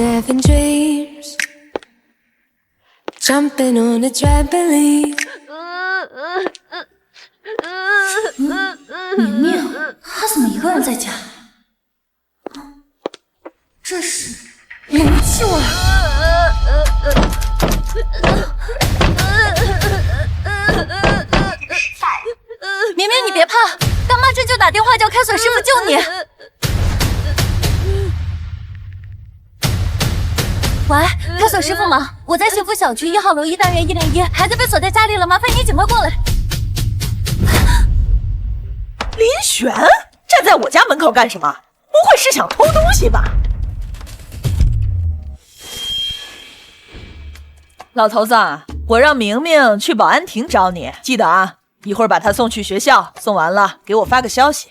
having dreams, jumping on a trampoline. 明明，他怎么一个人在家？这是煤气味。明明，你别怕，干妈这就打电话叫开锁师傅救你。喂，开锁师傅吗？我在幸福小区1号楼1单元101，孩子被锁在家里了，麻烦你尽快过来。林璇站在我家门口干什么？不会是想偷东西吧？老头子，我让明明去保安亭找你，记得啊，一会儿把他送去学校，送完了给我发个消息。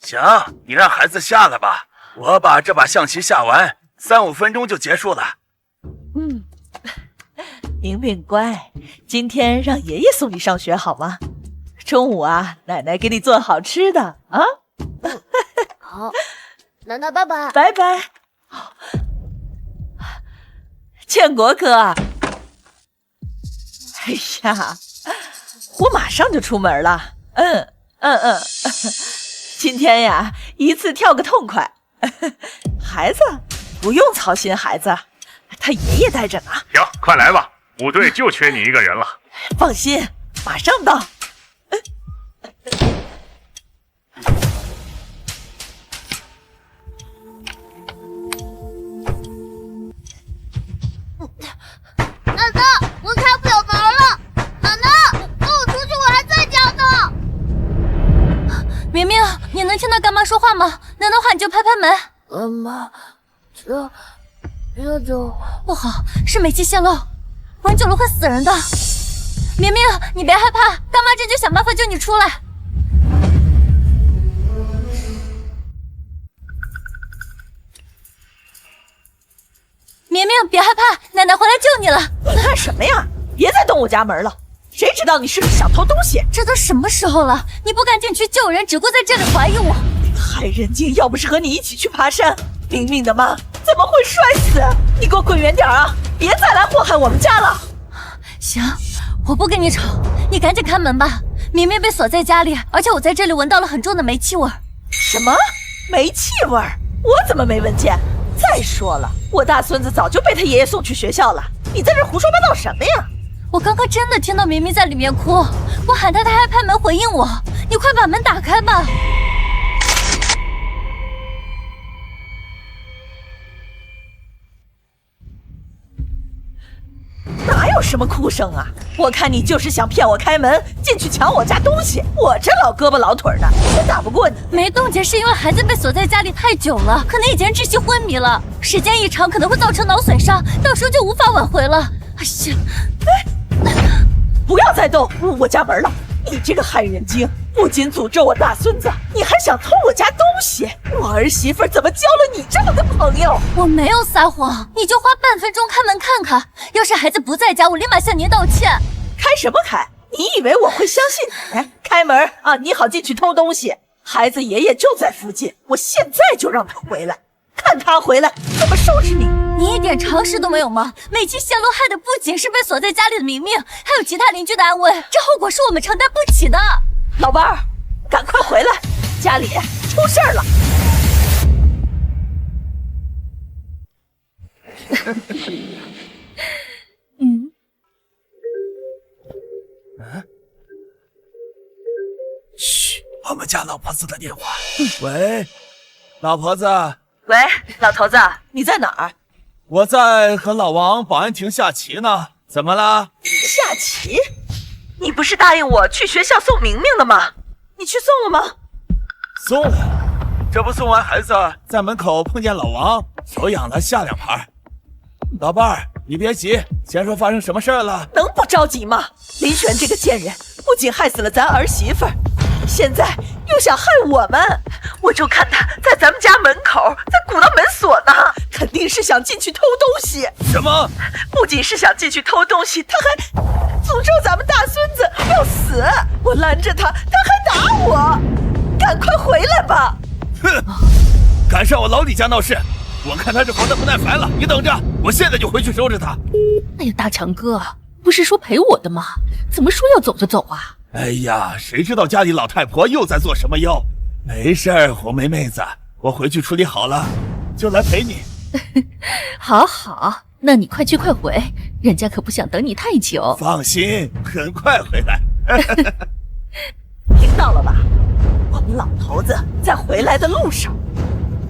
行，你让孩子下来吧，我把这把象棋下完，3-5分钟就结束了。明明乖，今天让爷爷送你上学好吗？中午啊，奶奶给你做好吃的啊。好，奶奶拜拜。拜拜。建国哥，哎呀，我马上就出门了。今天呀，一次跳个痛快。孩子不用操心，孩子他爷爷带着呢。行，快来吧，部队就缺你一个人了。放心，马上到。奶奶，我开不了门了。奶奶，放我出去，我还在家呢。明明，你能听到干妈说话吗？能的话你就拍拍门。干妈，这就不好，是煤气泄漏，闻久了会死人的。明明，你别害怕，干妈这就想办法救你出来。明明，别害怕，奶奶回来救你了。你干什么呀？别再动我家门了！谁知道你是不是想偷东西？这都什么时候了，你不赶紧去救人，只顾在这里怀疑我。害人精！要不是和你一起去爬山，明明的妈怎么会摔死？你给我滚远点啊！别再来祸害我们家了。行，我不跟你吵，你赶紧开门吧。明明被锁在家里，而且我在这里闻到了很重的煤气味。什么？煤气味？我怎么没闻见？再说了，我大孙子早就被他爷爷送去学校了，你在这胡说八道什么呀？我刚刚真的听到明明在里面哭，我喊他，他还拍门回应我。你快把门打开吧。哪有什么哭声啊？我看你就是想骗我开门进去抢我家东西。我这老胳膊老腿的，也打不过你。没动静是因为孩子被锁在家里太久了，可能已经窒息昏迷了，时间一长可能会造成脑损伤，到时候就无法挽回了。哎呀，不要再动我家门了！你这个害人精，不仅诅咒我大孙子，你还想偷我家东西！我儿媳妇怎么交了你这么个朋友？我没有撒谎，你就花半分钟开门看看。要是孩子不在家，我立马向您道歉。开什么开？你以为我会相信你？开门啊，你好进去偷东西。孩子爷爷就在附近，我现在就让他回来，看他回来怎么收拾你！你一点常识都没有吗？煤气泄漏害的不仅是被锁在家里的明明，还有其他邻居的安危，这后果是我们承担不起的。老伴儿，赶快回来，家里出事儿了。嘘，我们家老婆子的电话。喂，老婆子。喂，老头子，你在哪儿？我在和老王保安亭下棋呢，怎么了？下棋？你不是答应我去学校送明明的吗？你去送了吗？送了，这不送完孩子在门口碰见老王，手痒了下2盘。老伴儿，你别急，先说发生什么事儿了。能不着急吗？林璇这个贱人不仅害死了咱儿媳妇儿，现在又想害我们。我就看他在咱们家门口在鼓捣门锁呢，肯定是想进去偷东西。什么？不仅是想进去偷东西，他还诅咒咱们大孙子要死。我拦着他，他还打我。赶快回来吧！哼，敢上我老李家闹事，我看他这活的不耐烦了，你等着，我现在就回去收拾他。哎呀，大强哥，不是说陪我的吗？怎么说要走就走啊？哎呀，谁知道家里老太婆又在做什么妖？没事儿，红梅妹子，我回去处理好了，就来陪你。好好，那你快去快回，人家可不想等你太久。放心，很快回来。听到了吧？我们老头子在回来的路上，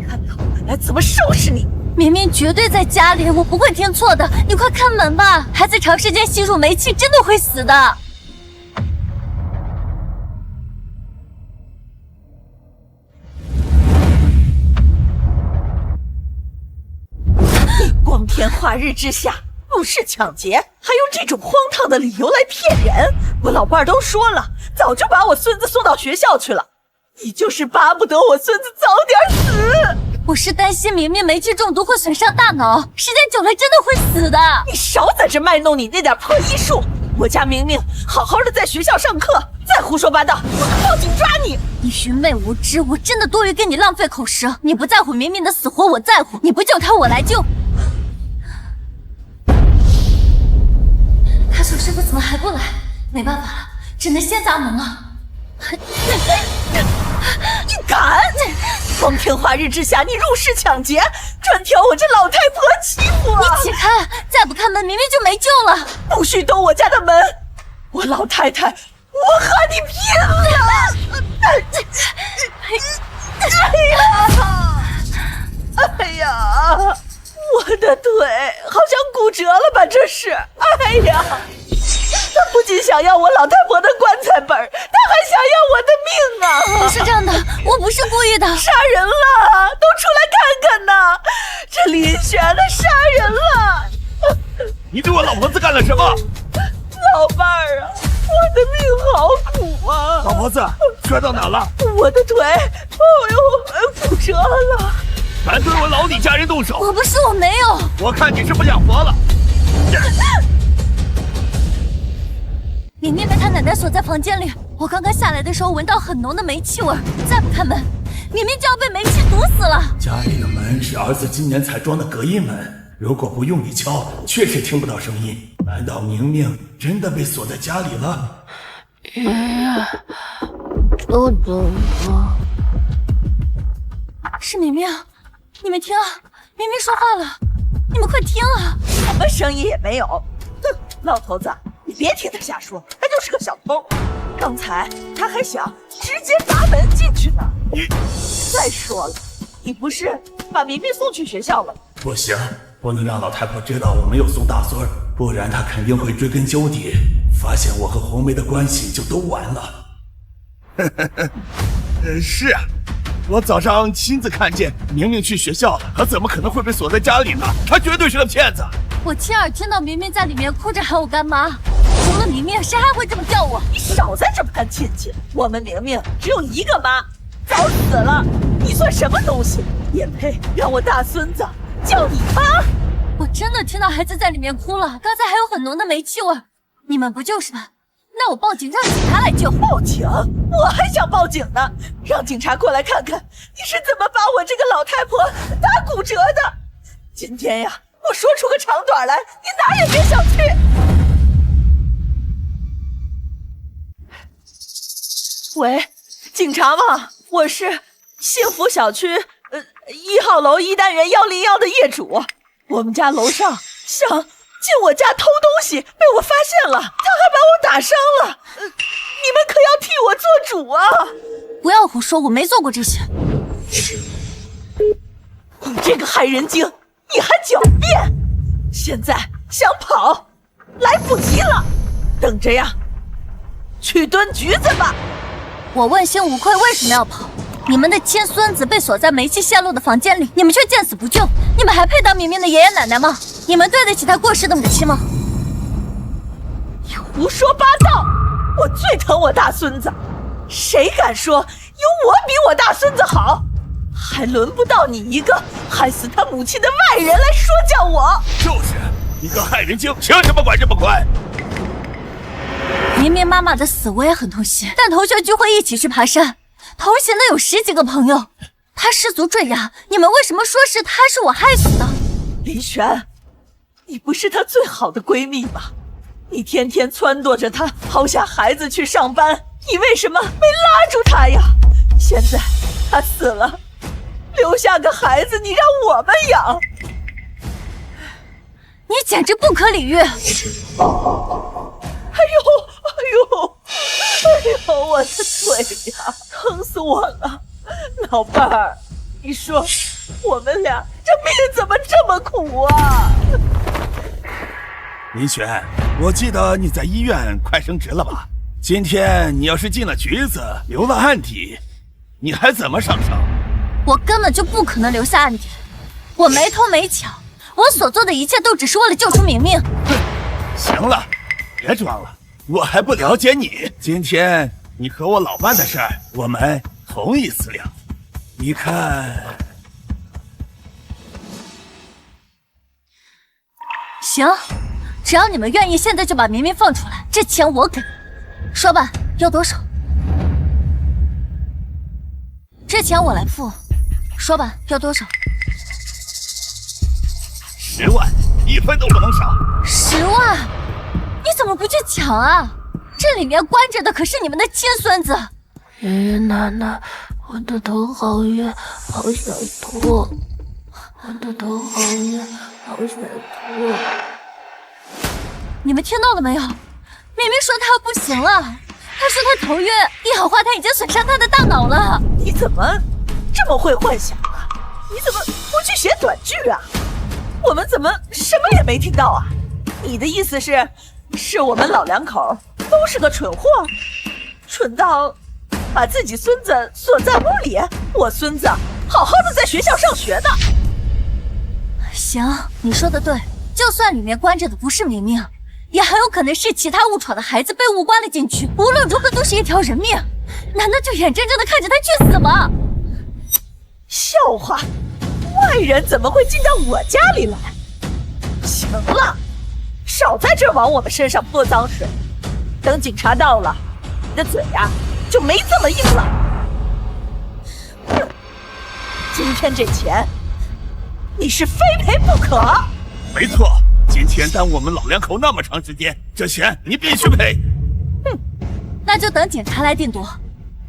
看看我们来怎么收拾你！明明绝对在家里，我不会听错的。你快开门吧，孩子长时间吸入煤气真的会死的。光天化日之下入室抢劫，还用这种荒唐的理由来骗人！我老伴儿都说了，早就把我孙子送到学校去了。你就是巴不得我孙子早点死！我是担心明明煤气中毒会损伤大脑，时间久了真的会死的。你少在这卖弄你那点破医术！我家明明好好的在学校上课，再胡说八道，我报警抓你！你愚昧无知，我真的多余跟你浪费口舌。你不在乎明明的死活，我在乎。你不救他，我来救。看守师傅怎么还不来？没办法了，只能先砸门了。你敢！光天化日之下，你入室抢劫，专挑我这老太婆欺负啊！你起开！再不开门，明明就没救了。不许动我家的门！我老太太，我和你拼了！哎呀，我的腿好像骨折了吧？这是！哎呀！他不仅想要我老太婆的棺材本，他还想要我的命啊！不是这样的，我不是故意的。杀人了！都出来看看呐！这林轩他杀人了！你对我老婆子干了什么？老伴儿啊，我的命好苦啊！老婆子摔到哪了？我的腿，骨折了！敢对我老李家人动手！我没有。我看你是不想活了。明明被他奶奶锁在房间里，我刚刚下来的时候闻到很浓的煤气味，再不开门，明明就要被煤气毒死了。家里的门是儿子今年才装的隔音门，如果不用力敲，确实听不到声音。难道明明真的被锁在家里了？我懂了。是明明，你们听啊，明明说话了，你们快听啊！什么声音也没有。哼，老头子，你别听他瞎说，他就是个小偷。刚才他还想直接砸门进去呢。再说了，你不是把明明送去学校了？不行，不能让老太婆知道我没有送大孙儿，不然她肯定会追根究底，发现我和红梅的关系就都完了。是啊，我早上亲自看见明明去学校了，她怎么可能会被锁在家里呢？她绝对是个骗子。我亲耳听到明明在里面哭着喊我干妈，除了明明，谁还会这么叫我？你少在这攀亲戚！我们明明只有一个妈，早死了，你算什么东西？也配让我大孙子叫你妈？我真的听到孩子在里面哭了，刚才还有很浓的煤气味。你们不救是吧？那我报警，让警察来救。报警？我还想报警呢！让警察过来看看你是怎么把我这个老太婆打骨折的。今天呀，我说出个长短来，你哪也别想去。喂，警察吗？我是幸福小区1号楼1单元101的业主，我们家楼上想进我家偷东西，被我发现了，他还把我打伤了。你们可要替我做主啊！不要胡说，我没做过这些。你这个害人精，你还狡辩！现在想跑，来不及了，等着呀，去蹲局子吧。我问心无愧，为什么要跑？你们的亲孙子被锁在煤气泄露的房间里，你们却见死不救，你们还配当明明的爷爷奶奶吗？你们对得起他过世的母亲吗？你胡说八道！我最疼我大孙子，谁敢说有我比我大孙子好？还轮不到你一个害死他母亲的外人来说教我！就是你个害人精，凭什么管这么宽？明明妈妈的死我也很痛心，但同学聚会一起去爬山，同行的有10几个朋友，他失足坠崖，你们为什么说是他是我害死的？林璇，你不是她最好的闺蜜吗？你天天撺掇着她抛下孩子去上班，你为什么没拉住她呀？现在她死了，留下个孩子，你让我们养。你简直不可理喻！哎呦，我的腿呀，疼死我了！老伴儿，你说我们俩这命怎么这么苦啊？林璇，我记得你在医院快升职了吧？今天你要是进了局子，留了案底，你还怎么上升？我根本就不可能留下案底，我没偷没抢，我所做的一切都只是为了救出明明。行了，别装了，我还不了解你。今天你和我老伴的事儿，我们同一思量。你看，行，只要你们愿意，现在就把明明放出来，这钱我给。说吧，要多少？这钱我来付。说吧，要多少10万，1分都不能少。10万？你怎么不去抢啊？这里面关着的可是你们的亲孙子。爷爷奶奶，我的头好晕，好想吐。我的头好晕，好想吐。你们听到了没有？明明说他不行了，他说他头晕，一氧化碳已经损伤他的大脑了。你怎么这么会幻想啊？你怎么不去写短剧啊？我们怎么什么也没听到啊？你的意思是我们老两口都是个蠢货，蠢到把自己孙子锁在屋里？我孙子好好的在学校上学呢。行，你说的对，就算里面关着的不是明明，也很有可能是其他误闯的孩子被误关了进去，无论如何都是一条人命，难道就眼睁睁的看着他去死吗？笑话，外人怎么会进到我家里来？行了，少在这儿往我们身上泼脏水，等警察到了，你的嘴呀就没这么硬了。哼，今天这钱你是非赔不可。没错，今天耽误我们老两口那么长时间，这钱你必须赔。哼，那就等警察来定夺，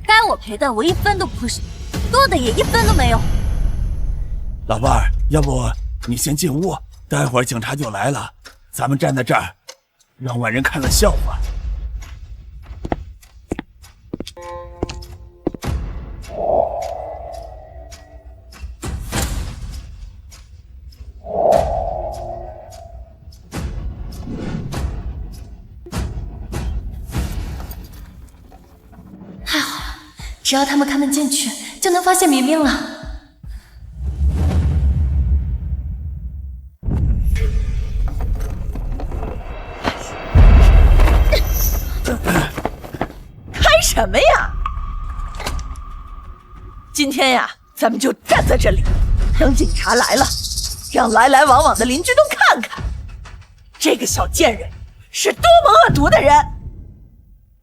该我赔的我1分都不少，多的也1分都没有。老伴儿，要不你先进屋，待会儿警察就来了，咱们站在这儿，让外人看了笑话。太好了，只要他们开门进去，就能发现明明了。开什么呀？今天呀，咱们就站在这里，等警察来了，让来来往往的邻居都看看，这个小贱人是多么恶毒的人。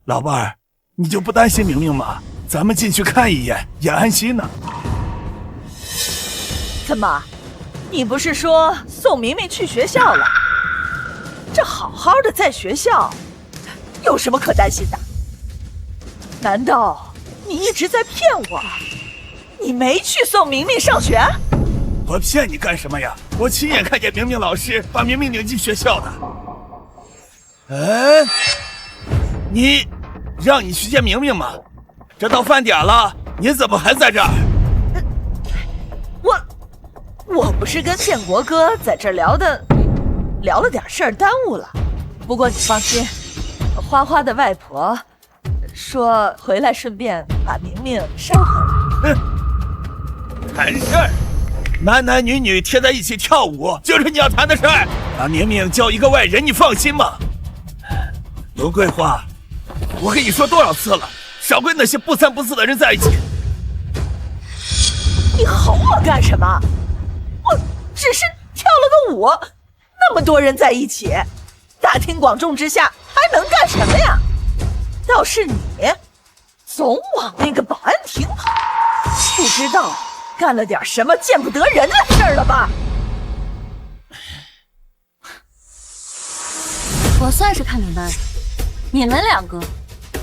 老伴儿，你就不担心明明吗？咱们进去看一眼，也安心呢。怎么，你不是说送明明去学校了？这好好的在学校，有什么可担心的？难道你一直在骗我？你没去送明明上学？我骗你干什么呀？我亲眼看见明明老师把明明领进学校的。你让你去见明明吗？这到饭点了，你怎么还在这儿？我不是跟建国哥在这儿聊了点事儿，耽误了。不过你放心，花花的外婆说回来顺便把明明捎回来。谈事儿，男男女女贴在一起跳舞，就是你要谈的事儿。把明明交一个外人，你放心吗？罗桂花，我跟你说多少次了，少跟那些不三不四的人在一起。你吼我干什么？我只是跳了个舞，那么多人在一起，大庭广众之下还能干什么呀？倒是你总往那个保安亭跑，不知道干了点什么见不得人的事儿了吧？我算是看明白了，你们两个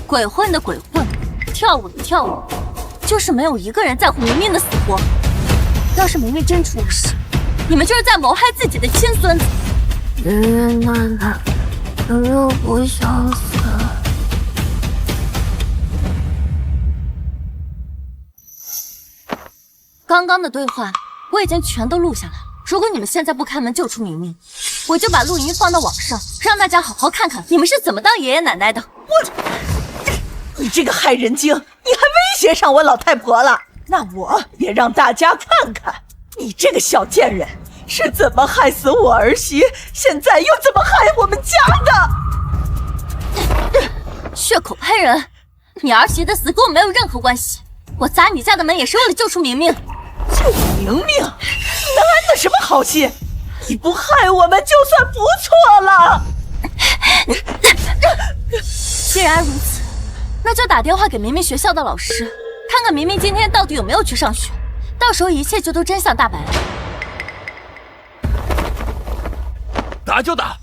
鬼混的鬼混，跳舞的跳舞，就是没有一个人在乎明明的死活。要是明明真出了事，你们就是在谋害自己的亲孙子。爷爷奶奶，明明不想死。刚刚的对话我已经全都录下来了。如果你们现在不开门救出明明，我就把录音放到网上，让大家好好看看你们是怎么当爷爷奶奶的。你这个害人精，你还威胁上我老太婆了？那我也让大家看看，你这个小贱人是怎么害死我儿媳，现在又怎么害我们家的！血口喷人！你儿媳的死跟我没有任何关系，我砸你家的门也是为了救出明明。救明明，能安的什么好心？你不害我们就算不错了。既然如此，那就打电话给明明学校的老师，看看明明今天到底有没有去上学，到时候一切就都真相大白了。打就打！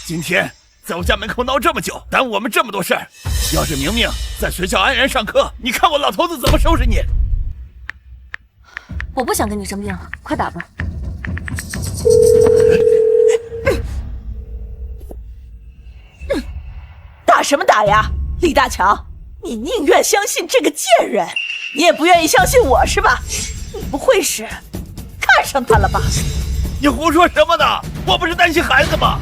今天在我家门口闹这么久，耽误我们这么多事儿。要是明明在学校安然上课，你看我老头子怎么收拾你！我不想跟你争辩了，快打吧。打什么打呀，李大强！你宁愿相信这个贱人，你也不愿意相信我是吧？你不会是看上他了吧？你胡说什么呢？我不是担心孩子吗？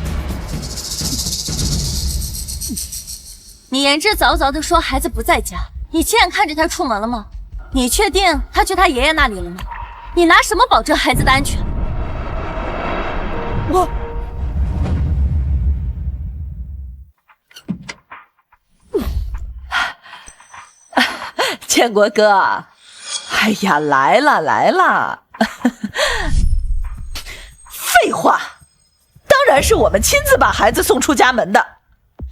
你言之凿凿地说孩子不在家，你亲眼看着他出门了吗？你确定他去他爷爷那里了吗？你拿什么保证孩子的安全？建国哥，哎呀，来了来了！废话，当然是我们亲自把孩子送出家门的。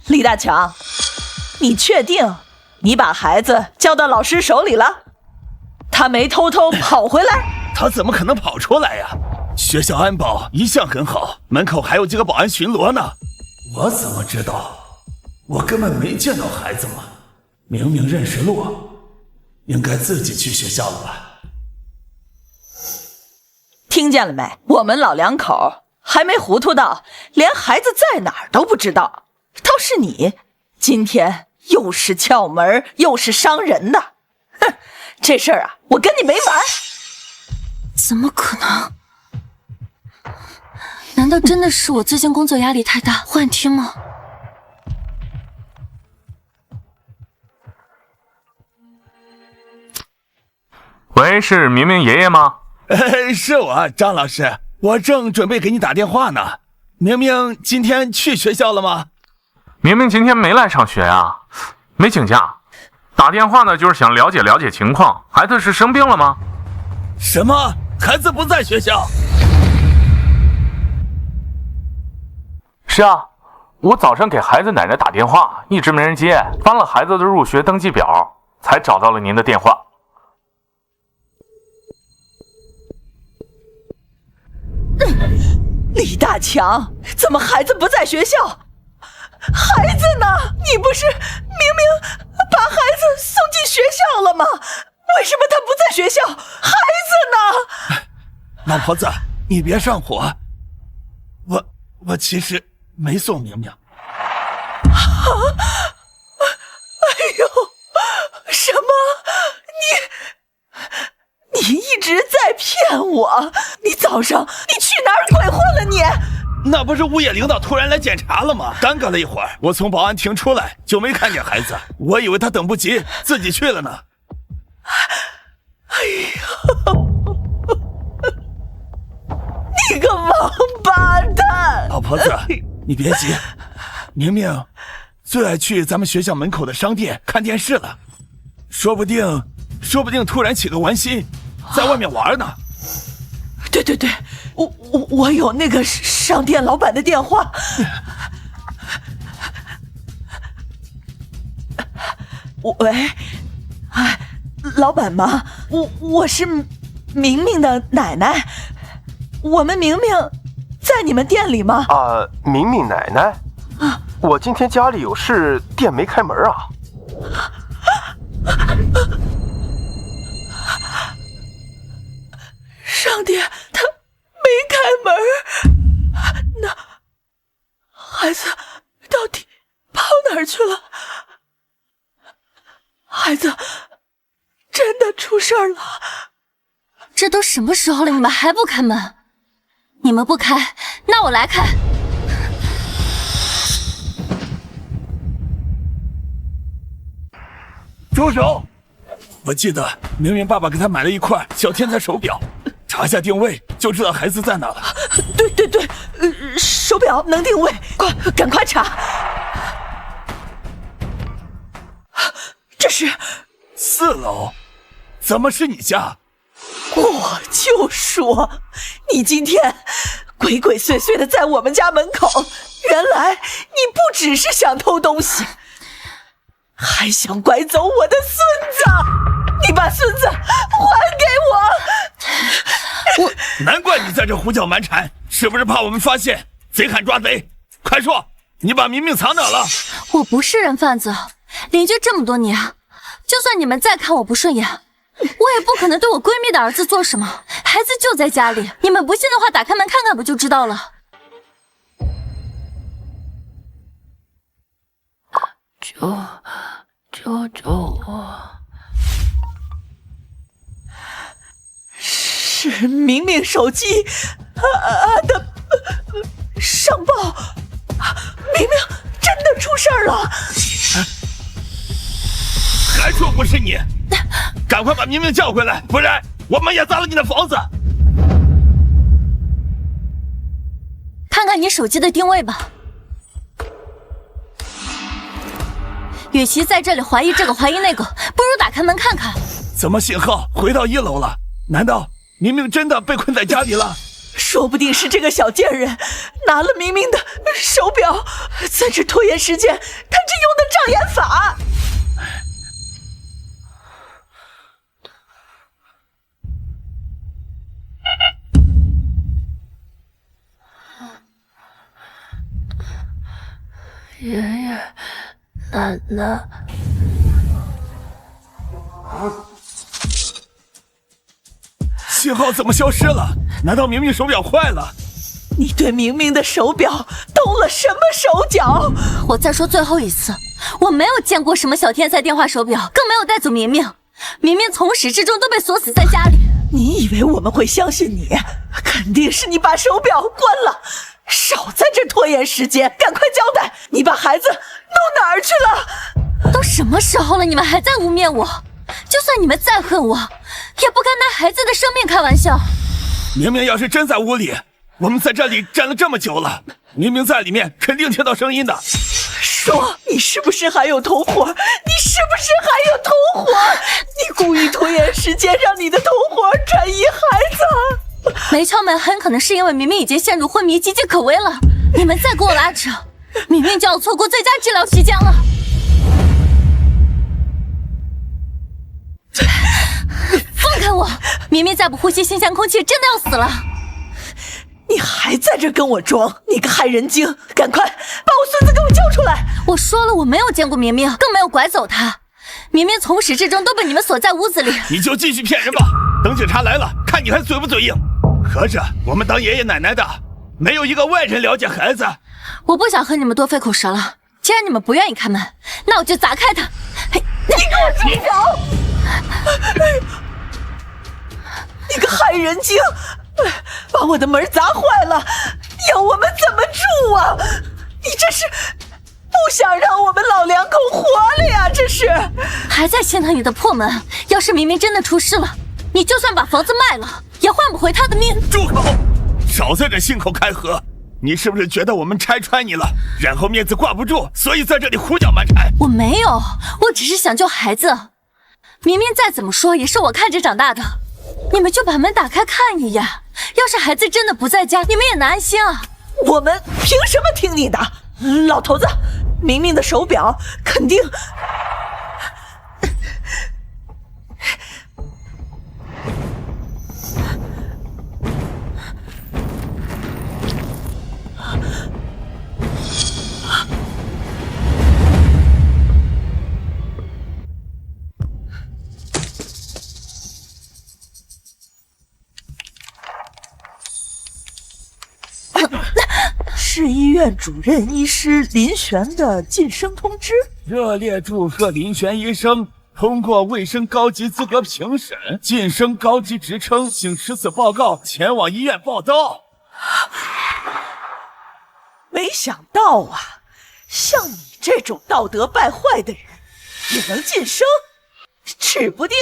李大强，你确定你把孩子交到老师手里了？他没偷偷跑回来？他怎么可能跑出来呀？学校安保一向很好，门口还有几个保安巡逻呢。我怎么知道？我根本没见到孩子嘛。明明认识路，应该自己去学校了吧？听见了没？我们老两口还没糊涂到连孩子在哪儿都不知道，倒是你，今天又是撬门又是伤人的。哼，这事儿啊，我跟你没完！怎么可能？难道真的是我最近工作压力太大，幻听吗？喂，是明明爷爷吗？是我，张老师，我正准备给你打电话呢。明明今天去学校了吗？明明今天没来上学啊，没请假。打电话呢，就是想了解了解情况。孩子是生病了吗？什么？孩子不在学校？是啊，我早上给孩子奶奶打电话，一直没人接，翻了孩子的入学登记表，才找到了您的电话。李大强，怎么孩子不在学校？孩子呢？你不是明明把孩子送进学校了吗？为什么他不在学校？孩子呢？老婆子，你别上火。我其实没送明明。哎呦，什么？你一直在骗我！你早上你去哪儿鬼混了你？那不是物业领导突然来检查了吗？耽搁了一会儿，我从保安亭出来就没看见孩子，我以为他等不及自己去了呢。哎呀，你个王八蛋！老婆子，你别急，明明最爱去咱们学校门口的商店看电视了，说不定突然起个玩心，在外面玩呢。对对对，我有那个商店老板的电话。喂，哎，老板吗？我是明明的奶奶，我们明明在你们店里吗？明明奶奶，我今天家里有事，店没开门啊。上帝，他没开门，那孩子到底跑哪儿去了？孩子真的出事儿了。这都什么时候了，你们还不开门？你们不开，那我来开。住手！我记得明明爸爸给他买了一块小天才手表，查下定位就知道孩子在哪了。对，手表能定位，赶快查。这是4楼，怎么是你家？我就说，你今天鬼鬼祟祟的在我们家门口，原来你不只是想偷东西，还想拐走我的孙子！你把孙子还给我！难怪你在这胡搅蛮缠，是不是怕我们发现？贼喊抓贼，快说，你把明明藏哪了？我不是人贩子，邻居这么多年，就算你们再看我不顺眼，我也不可能对我闺蜜的儿子做什么。孩子就在家里，你们不信的话，打开门看看不就知道了。救我！是明明手机的上报，明明真的出事儿了。还说不是你，赶快把明明叫回来，不然我们也砸了你的房子。看看你手机的定位吧，与其在这里怀疑这个怀疑那个，不如打开门看看。怎么信号回到1楼了？难道明明真的被困在家里了？说不定是这个小贱人拿了明明的手表，在这拖延时间，他这用的障眼法。爷爷，奶奶，信号怎么消失了？难道明明手表坏了？你对明明的手表动了什么手脚？我再说最后一次，我没有见过什么小天才电话手表，更没有带走明明。明明从始至终都被锁死在家里。你以为我们会相信你？肯定是你把手表关了。少在这拖延时间，赶快交代，你把孩子弄哪儿去了？都什么时候了，你们还在污蔑我？就算你们再恨我，也不敢拿孩子的生命开玩笑。明明要是真在屋里，我们在这里站了这么久了，明明在里面肯定听到声音的。说，你是不是还有同伙？你是不是还有同伙？你故意拖延时间，让你的同伙转移孩子。没敲门很可能是因为明明已经陷入昏迷，岌岌可危了。你们再给我拉扯，明明就要错过最佳治疗时间了。放开我！明明再不呼吸新鲜空气，真的要死了。你还在这跟我装，你个害人精！赶快把我孙子给我交出来！我说了，我没有见过明明，更没有拐走他。明明从始至终都被你们锁在屋子里。你就继续骗人吧，等警察来了，看你还嘴不嘴硬。合着我们当爷爷奶奶的，没有一个外人了解孩子。我不想和你们多费口舌了，既然你们不愿意开门，那我就砸开它。你给我住手！你个害人精！把我的门砸坏了，要我们怎么住啊？你这是不想让我们老两口活了呀？这是还在心疼你的破门。要是明明真的出事了，你就算把房子卖了，也换不回他的命。住口！少在这信口开河！你是不是觉得我们拆穿你了，然后面子挂不住，所以在这里胡搅蛮缠？我没有，我只是想救孩子。明明再怎么说也是我看着长大的，你们就把门打开看一眼。要是孩子真的不在家，你们也能安心啊。我们凭什么听你的？老头子，明明的手表肯定……院主任医师林璇的晋升通知。热烈祝贺林璇医生通过卫生高级资格评审，晋升高级职称，请持此报告前往医院报到。没想到啊，像你这种道德败坏的人也能晋升，指不定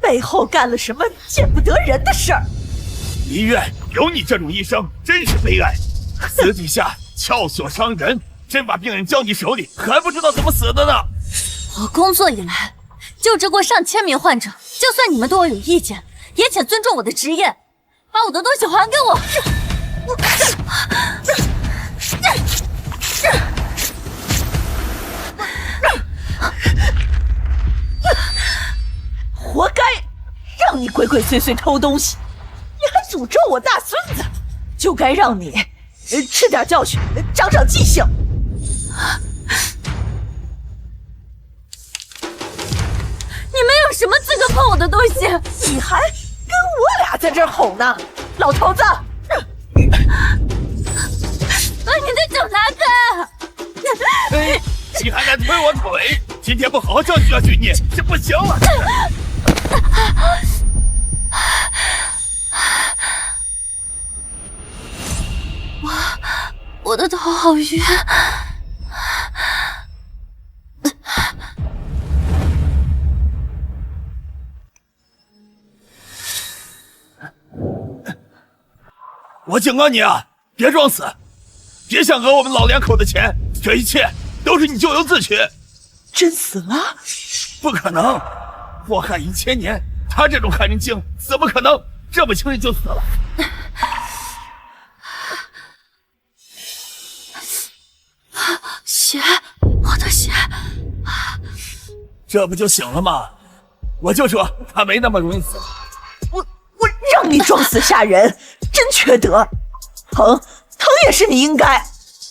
背后干了什么见不得人的事儿。医院有你这种医生，真是悲哀。私底下撬锁伤人，真把病人交你手里，还不知道怎么死的呢。我工作以来救治过上千名患者，就算你们对我有意见，也请尊重我的职业，把我的东西还给我。活该，让你鬼鬼祟祟偷东西，你还诅咒我大孙子，就该让你吃点教训，长长记性。你们有什么资格碰我的东西？你还跟我俩在这儿吼呢，老头子！把你的手拿开！你还敢推我腿？今天不好好教训教训你，这不行了！我的头好晕。我警告你啊，别装死，别想讹我们老两口的钱，这一切都是你咎由自取。真死了？不可能，祸害1000年，他这种害人精怎么可能这么轻易就死了？血，我的血！这不就行了吗？我就说他没那么容易死。我让你装死吓人，真缺德！疼也是你应该，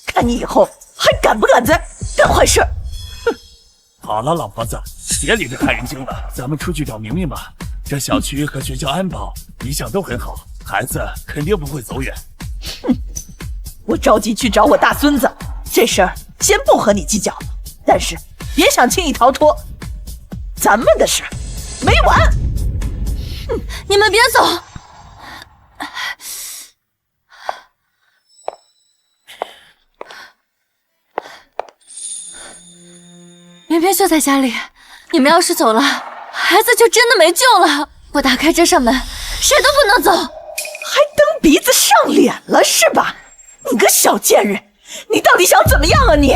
看你以后还敢不敢再干坏事。好了，老婆子，别理这害人精了，咱们出去找明明吧。这小区和学校安保一向都很好，孩子肯定不会走远。我着急去找我大孙子，这事儿先不和你计较，但是别想轻易逃脱，咱们的事没完。你们别走！明明就在家里，你们要是走了，孩子就真的没救了。我打开这扇门，谁都不能走。还蹬鼻子上脸了是吧？你个小贱人，你到底想怎么样啊你？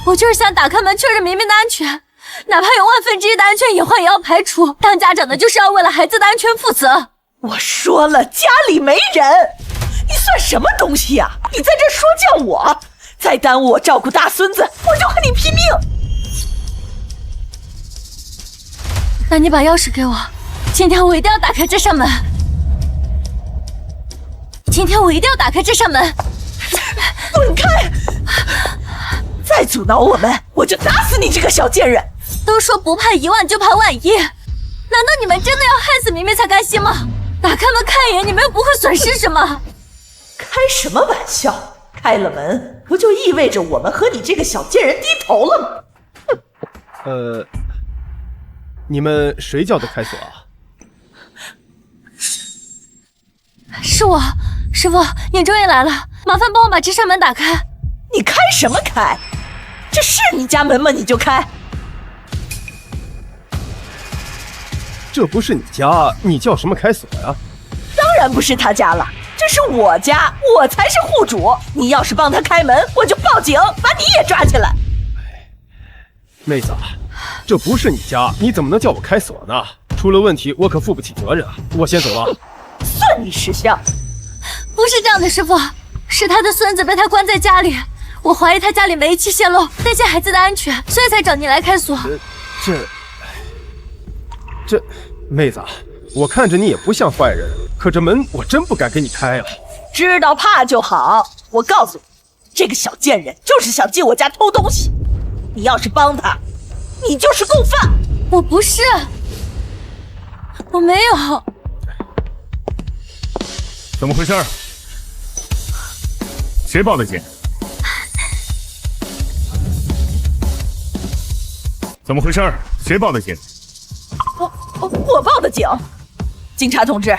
我就是想打开门确认明明的安全，哪怕有1/1000的安全隐患也要排除。当家长的就是要为了孩子的安全负责。我说了，家里没人，你算什么东西呀？你在这说教我，再耽误我照顾大孙子，我就和你拼命。那你把钥匙给我，今天我一定要打开这扇门。今天我一定要打开这扇门。滚开！再阻挠我们，我就打死你这个小贱人！都说不怕1万就怕万一，难道你们真的要害死明明才甘心吗？打开门看一眼，你们又不会损失什么。开什么玩笑？开了门，不就意味着我们和你这个小贱人低头了吗？你们谁叫的开锁啊？是我，师傅，你终于来了，麻烦帮我把这扇门打开。你开什么开？这是你家门吗？你就开？这不是你家，你叫什么开锁呀？当然不是他家了，这是我家，我才是户主。你要是帮他开门，我就报警，把你也抓起来。妹子，这不是你家，你怎么能叫我开锁呢？出了问题，我可负不起责任啊！我先走了。算你识相。不是这样的，师傅，是他的孙子被他关在家里，我怀疑他家里煤气泄漏，担心孩子的安全，所以才找你来开锁。这，妹子，我看着你也不像坏人，可这门我真不敢给你开啊。知道怕就好。我告诉你，这个小贱人就是想进我家偷东西。你要是帮他，你就是共犯。我不是，我没有。怎么回事？谁报的警？怎么回事？谁报的警？我报的警。警察同志，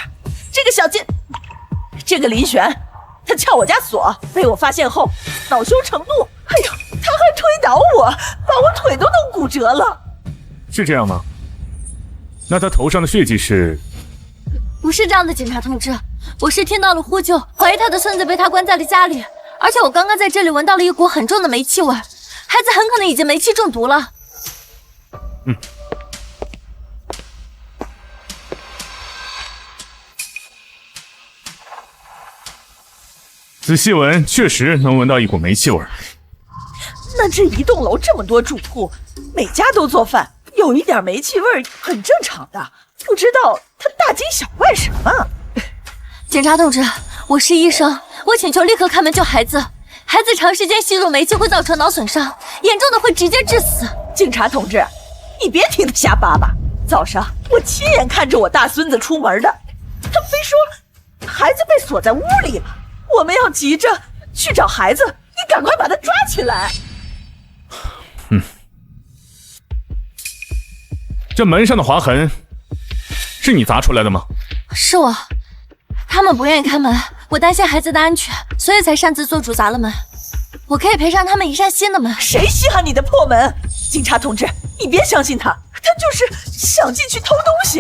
这个林璇，他撬我家锁，被我发现后恼羞成怒，哎呦，他还推倒我，把我腿都弄骨折了。是这样吗？那他头上的血迹是？不是这样的，警察同志，我是听到了呼救，怀疑他的孙子被他关在了家里，而且我刚刚在这里闻到了一股很重的煤气味，孩子很可能已经煤气中毒了。仔细闻，确实能闻到一股煤气味。那这一栋楼这么多住户，每家都做饭，有一点煤气味很正常的。不知道他大惊小怪什么？警察同志，我是医生，我请求立刻开门救孩子。孩子长时间吸入煤气会造成脑损伤，严重的会直接致死。警察同志，你别听他瞎叭叭。早上我亲眼看着我大孙子出门的，他非说孩子被锁在屋里了。我们要急着去找孩子，你赶快把他抓起来。这门上的划痕是你砸出来的吗？是我，他们不愿意开门，我担心孩子的安全，所以才擅自做主砸了门。我可以赔偿他们一扇新的门。谁稀罕你的破门？警察同志，你别相信他，他就是想进去偷东西。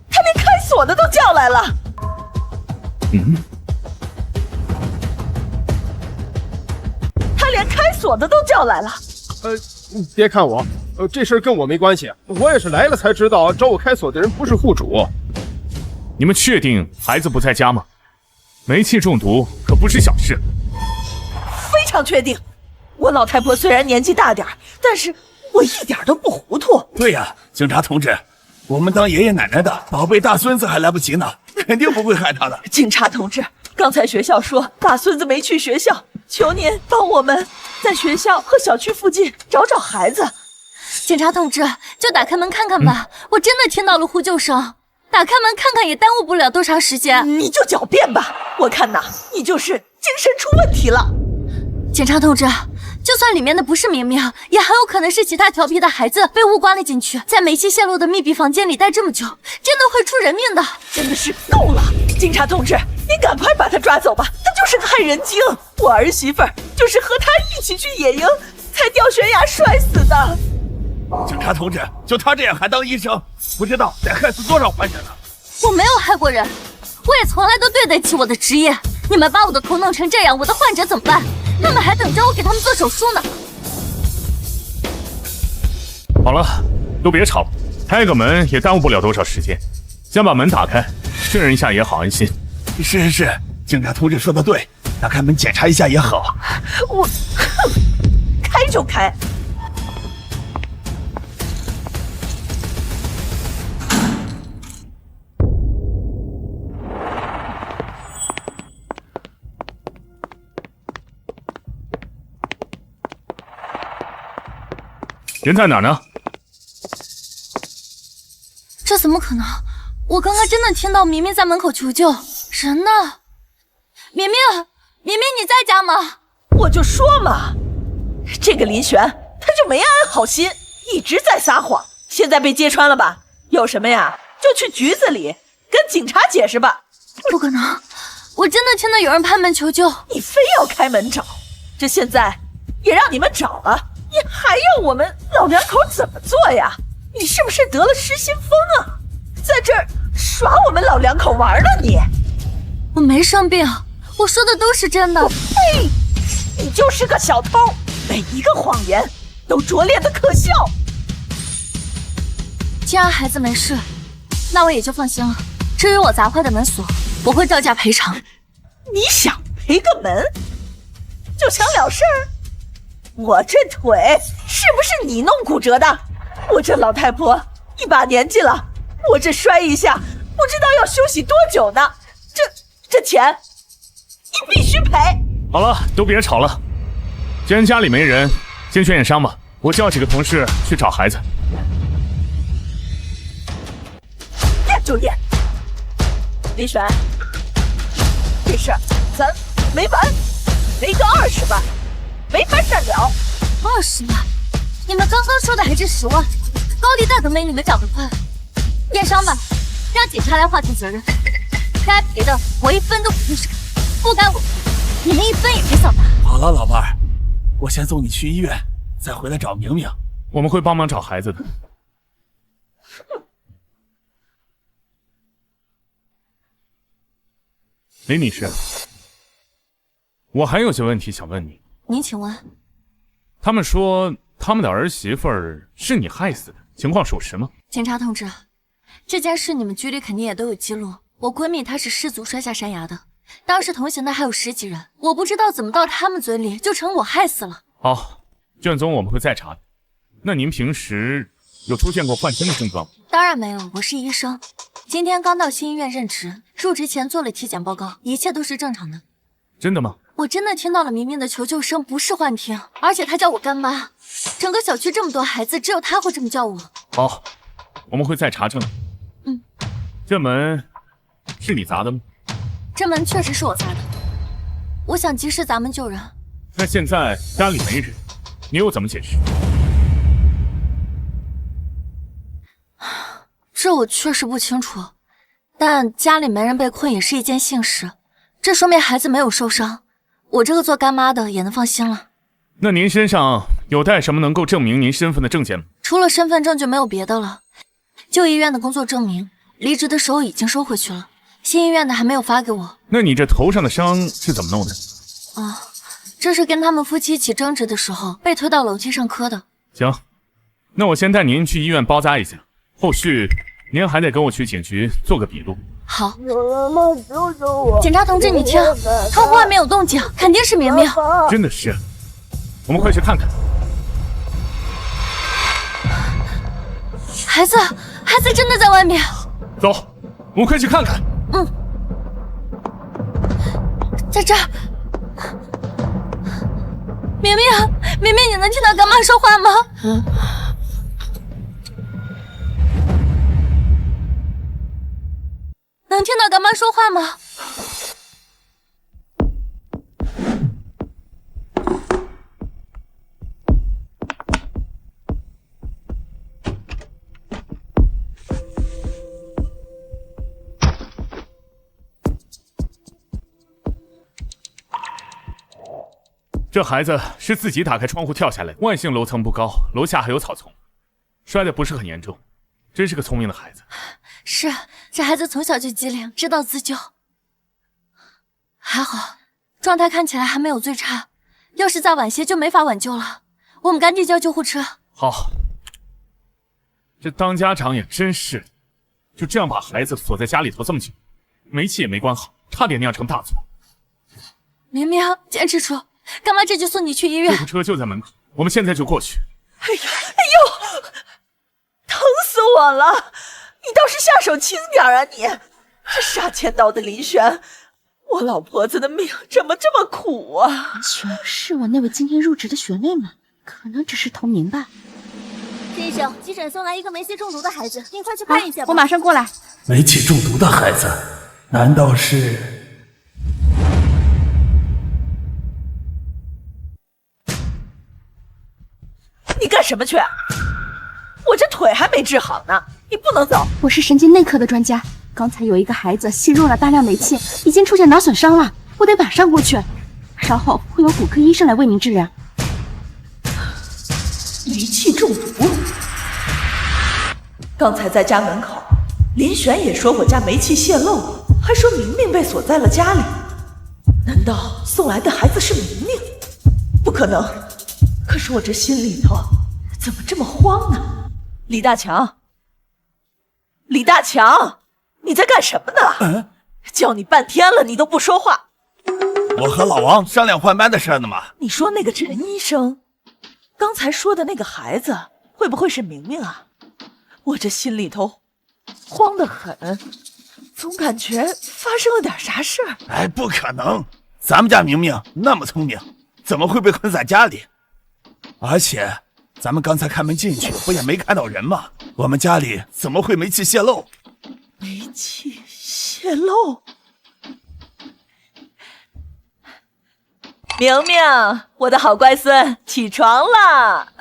他连开锁的都叫来了。他连开锁的都叫来了。别看我，这事儿跟我没关系，我也是来了才知道找我开锁的人不是户主。你们确定孩子不在家吗？煤气中毒可不是小事。非常确定。我老太婆虽然年纪大点，但是我一点都不糊涂。对呀，警察同志，我们当爷爷奶奶的宝贝大孙子还来不及呢，肯定不会害他的。警察同志，刚才学校说大孙子没去学校，求您帮我们在学校和小区附近找找孩子。警察同志，就打开门看看吧，我真的听到了呼救声。打开门看看也耽误不了多长时间。你就狡辩吧，我看呐，你就是精神出问题了。警察同志，就算里面的不是明明，也很有可能是其他调皮的孩子被误关了进去，在煤气泄漏的密闭房间里待这么久，真的会出人命的。真的是够了，警察同志，你赶快把他抓走吧，他就是个害人精。我儿媳妇儿就是和他一起去野营，才掉悬崖摔死的。警察同志，就他这样还当医生，不知道得害死多少患者呢。我没有害过人，我也从来都对得起我的职业。你们把我的头弄成这样，我的患者怎么办？他们还等着我给他们做手术呢。好了，都别吵了，开个门也耽误不了多少时间。先把门打开，确认一下也好安心。是，警察同志说的对，打开门检查一下也好。我开就开。人在哪儿呢？这怎么可能？我刚刚真的听到明明在门口求救，人呢？明明你在家吗？我就说嘛，这个林璇他就没安好心，一直在撒谎，现在被揭穿了吧？有什么呀，就去局子里跟警察解释吧。不可能，我真的听到有人拍门求救。你非要开门找，这现在也让你们找了，你还要我们老两口怎么做呀？你是不是得了失心疯啊？在这儿耍我们老两口玩呢你？我没生病，我说的都是真的。呸！你就是个小偷，每一个谎言都拙劣的可笑。既然孩子没事，那我也就放心了。至于我砸坏的门锁，我会照价赔偿。你想赔个门就想了事儿？我这腿是不是你弄骨折的？我这老太婆一把年纪了，我这摔一下不知道要休息多久呢。这钱你必须赔。好了，都别吵了。既然家里没人，先去验伤吧。我叫几个同事去找孩子。验就验。林璇，这事儿咱没完，赔个20万，没法善了。20万？你们刚刚说的还是10万，高利贷都没你们缴得快。验伤吧，让警察来划定责任。该赔的我1分都不会少，不该我赔，你们1分也别想拿。好了，老伴儿，我先送你去医院，再回来找明明。我们会帮忙找孩子的。林女士，我还有些问题想问你。您请问？他们说他们的儿媳妇儿是你害死的，情况属实吗？警察同志，这件事你们局里肯定也都有记录。我闺蜜她是失足摔下山崖的，当时同行的还有10几人，我不知道怎么到他们嘴里就成我害死了。好，卷宗我们会再查的。那您平时有出现过换身的症状吗？当然没有，我是医生，今天刚到新医院任职，入职前做了体检报告，一切都是正常的。真的吗？我真的听到了明明的求救声，不是幻听，而且她叫我干妈。整个小区这么多孩子，只有她会这么叫我。好，我们会再查证。这门是你砸的吗？这门确实是我砸的，我想及时砸门救人。那现在家里没人，你又怎么解释？这我确实不清楚，但家里没人被困也是一件幸事，这说明孩子没有受伤，我这个做干妈的也能放心了。那您身上有带什么能够证明您身份的证件吗？除了身份证就没有别的了，旧医院的工作证明，离职的时候已经收回去了，新医院的还没有发给我。那你这头上的伤是怎么弄的？这是跟他们夫妻一起争执的时候被推到楼梯上磕的。行，那我先带您去医院包扎一下，后续您还得跟我去警局做个笔录。好。警察同志，你听，窗户外面有动静，肯定是明明。真的是，我们快去看看。孩子真的在外面。走，我们快去看看。在这儿。明明，你能听到干妈说话吗？能听到干妈说话吗？这孩子是自己打开窗户跳下来，万幸楼层不高，楼下还有草丛，摔得不是很严重，真是个聪明的孩子。是，这孩子从小就机灵，知道自救。还好，状态看起来还没有最差，要是再晚些就没法挽救了。我们赶紧叫救护车。好，这当家长也真是，就这样把孩子锁在家里头这么久，煤气也没关好，差点酿成大错。明明，坚持住，干妈这就送你去医院。救护车就在门口，我们现在就过去。哎呦，疼死我了！你倒是下手轻点啊你！这杀千刀的林璇，我老婆子的命怎么这么苦啊？是我那位今天入职的学妹们，可能只是头明白。先生，急诊送来一个煤气中毒的孩子，您快去看一下吧。我马上过来。煤气中毒的孩子，难道是？你干什么去？我这腿还没治好呢，你不能走。我是神经内科的专家，刚才有一个孩子吸入了大量煤气，已经出现脑损伤了，我得马上过去。稍后会有骨科医生来为您治疗。煤气中毒？刚才在家门口，林璇也说我家煤气泄漏，还说明明被锁在了家里。难道送来的孩子是明明？不可能！可是我这心里头怎么这么慌呢？李大强，李大强，你在干什么呢？叫你半天了，你都不说话。我和老王商量换班的事呢嘛。你说那个陈医生，刚才说的那个孩子，会不会是明明啊？我这心里头慌得很，总感觉发生了点啥事儿。哎，不可能！咱们家明明那么聪明，怎么会被困在家里？而且咱们刚才开门进去，不也没看到人吗？我们家里怎么会煤气泄漏？煤气泄漏？明明，我的好乖孙，起床了。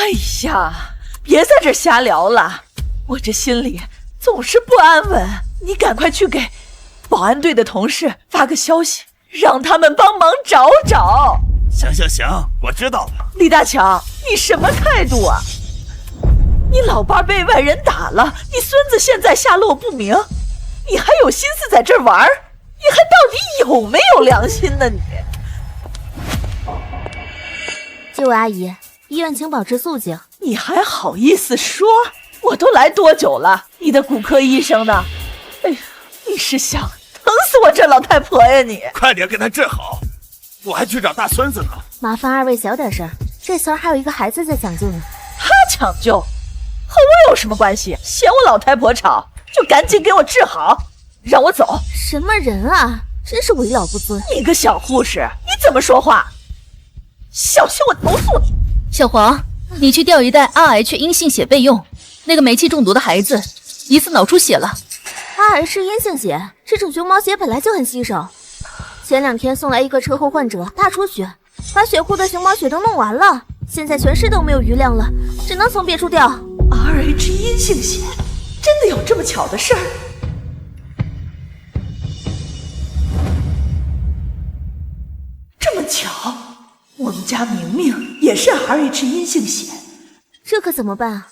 哎呀，别在这瞎聊了，我这心里总是不安稳。你赶快去给保安队的同事发个消息，让他们帮忙找找。行，我知道了。李大强，你什么态度啊？你老伴被外人打了，你孙子现在下落不明，你还有心思在这儿玩？你还到底有没有良心呢你？这位阿姨，医院请保持肃静。你还好意思说？我都来多久了？你的骨科医生呢？哎呀，你是想疼死我这老太婆呀你！快点给她治好，我还去找大孙子呢。麻烦二位小点声，这时候还有一个孩子在抢救呢。他抢救和我有什么关系？嫌我老太婆吵，就赶紧给我治好，让我走。什么人啊，真是为老不尊。你个小护士，你怎么说话？小心我投诉你！小黄，你去调一袋 RH 阴性血备用。那个煤气中毒的孩子疑似脑出血了。RH 阴性血，这种熊猫血本来就很稀少。前2天送来一个车祸患者，大出血，把血库的熊猫血都弄完了，现在全市都没有余量了，只能从别处调。RH 阴性血，真的有这么巧的事儿？这么巧，我们家明明也是 RH 阴性血，这可怎么办啊？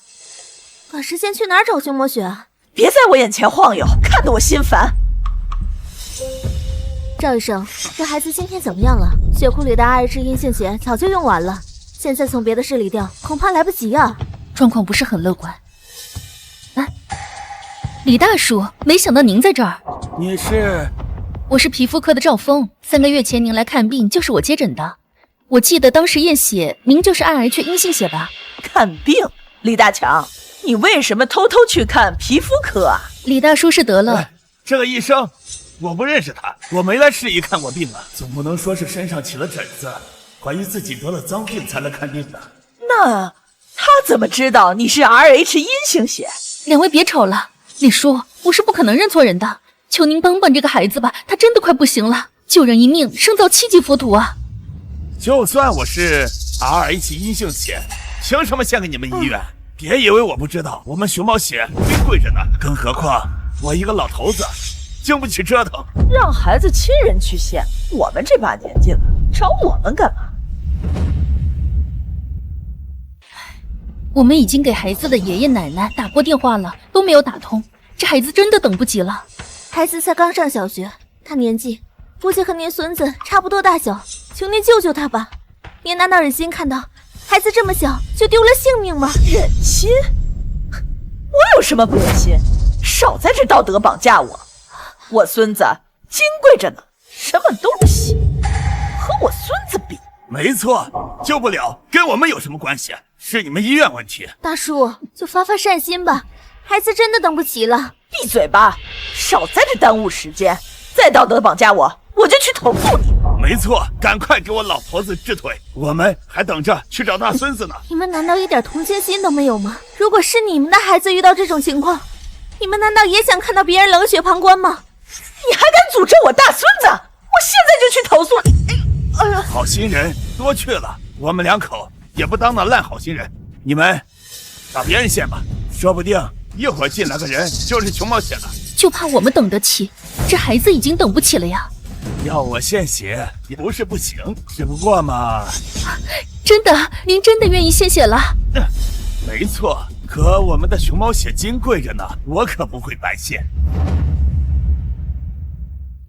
可是先去哪儿找熊猫血啊？别在我眼前晃悠，看得我心烦。赵医生，这孩子今天怎么样了？血库里的 RH 阴性血早就用完了，现在从别的市里调，恐怕来不及啊。状况不是很乐观。哎，李大叔，没想到您在这儿。你是？我是皮肤科的赵峰，3个月前您来看病就是我接诊的。我记得当时验血，您就是 RH 阴性血吧？看病？李大强，你为什么偷偷去看皮肤科啊？李大叔是得了。这个医生我不认识他，我没来市里看过病啊，总不能说是身上起了疹子，怀疑自己得了脏病才来看病的。那他怎么知道你是 RH 阴性血？两位别吵了，李叔，我是不可能认错人的，求您帮帮这个孩子吧，他真的快不行了，救人一命胜造7级浮屠啊！就算我是 RH 阴性血，凭什么献给你们医院？别以为我不知道，我们熊猫血珍贵着呢。更何况我一个老头子，经不起折腾。让孩子亲人去献，我们这把年纪了，找我们干嘛？我们已经给孩子的爷爷奶奶打过电话了，都没有打通。这孩子真的等不及了。孩子才刚上小学，他年纪估计和您孙子差不多大小，求您救救他吧。您难道忍心看到孩子这么小就丢了性命吗？忍心？我有什么不忍心？少在这道德绑架我！我孙子金贵着呢，什么东西和我孙子比？没错，救不了跟我们有什么关系？是你们医院问题。大叔，就发发善心吧，孩子真的等不及了。闭嘴吧，少在这耽误时间！再道德绑架我，我就去投诉你。没错，赶快给我老头子治腿，我们还等着去找大孙子呢。你们难道一点同情心都没有吗？如果是你们的孩子遇到这种情况，你们难道也想看到别人冷血旁观吗？你还敢诅咒我大孙子？我现在就去投诉你！哎呀，好心人多去了，我们2口也不当那烂好心人。你们找别人献吧，说不定一会儿进来个人就是熊猫血了。就怕我们等得起，这孩子已经等不起了呀。要我献血也不是不行，只不过嘛……真的，您真的愿意献血了？没错，可我们的熊猫血金贵着呢，我可不会白献。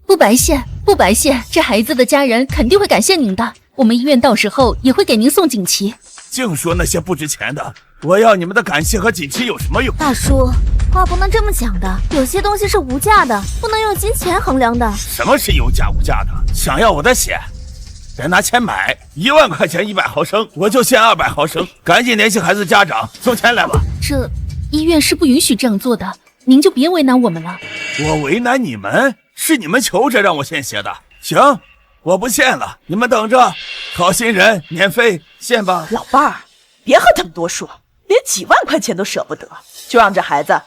不白献，不白献，这孩子的家人肯定会感谢您的。我们医院到时候也会给您送锦旗。净说那些不值钱的，我要你们的感谢和锦旗有什么用？大叔，话不能这么讲的，有些东西是无价的，不能用金钱衡量的。什么是有价无价的？想要我的血，别拿钱买，1万块钱100毫升，我就献200毫升。赶紧联系孩子家长送钱来吧。这医院是不允许这样做的，您就别为难我们了。我为难你们？是你们求着让我献血的。行，我不献了，你们等着，好心人免费献吧。老伴儿，别和他们多说，连几万块钱都舍不得，就让这孩子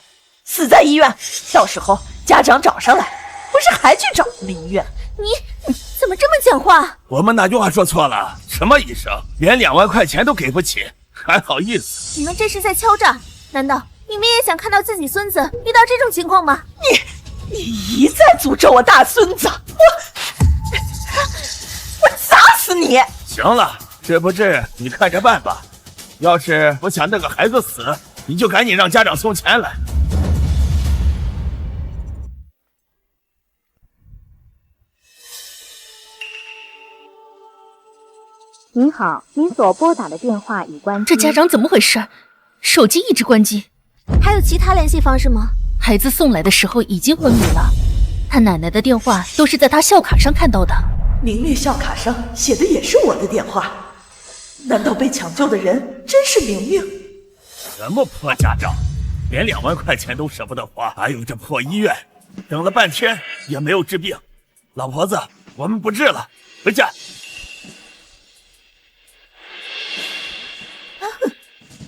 死在医院，到时候家长找上来，不是还去找你们医院？你怎么这么讲话？我们哪句话说错了？什么医生，连2万块钱都给不起？还好意思？你们这是在敲诈？难道你们也想看到自己孙子遇到这种情况吗？你一再诅咒我大孙子，我砸死你！行了，这不治你看着办吧。要是不想那个孩子死，你就赶紧让家长送钱来。您好，您所拨打的电话已关机。这家长怎么回事？手机一直关机。还有其他联系方式吗？孩子送来的时候已经昏迷了，他奶奶的电话都是在他校卡上看到的。明明校卡上写的也是我的电话，难道被抢救的人真是明明？什么破家长，连2万块钱都舍不得花，还有这破医院，等了半天也没有治病。老婆子，我们不治了，回家。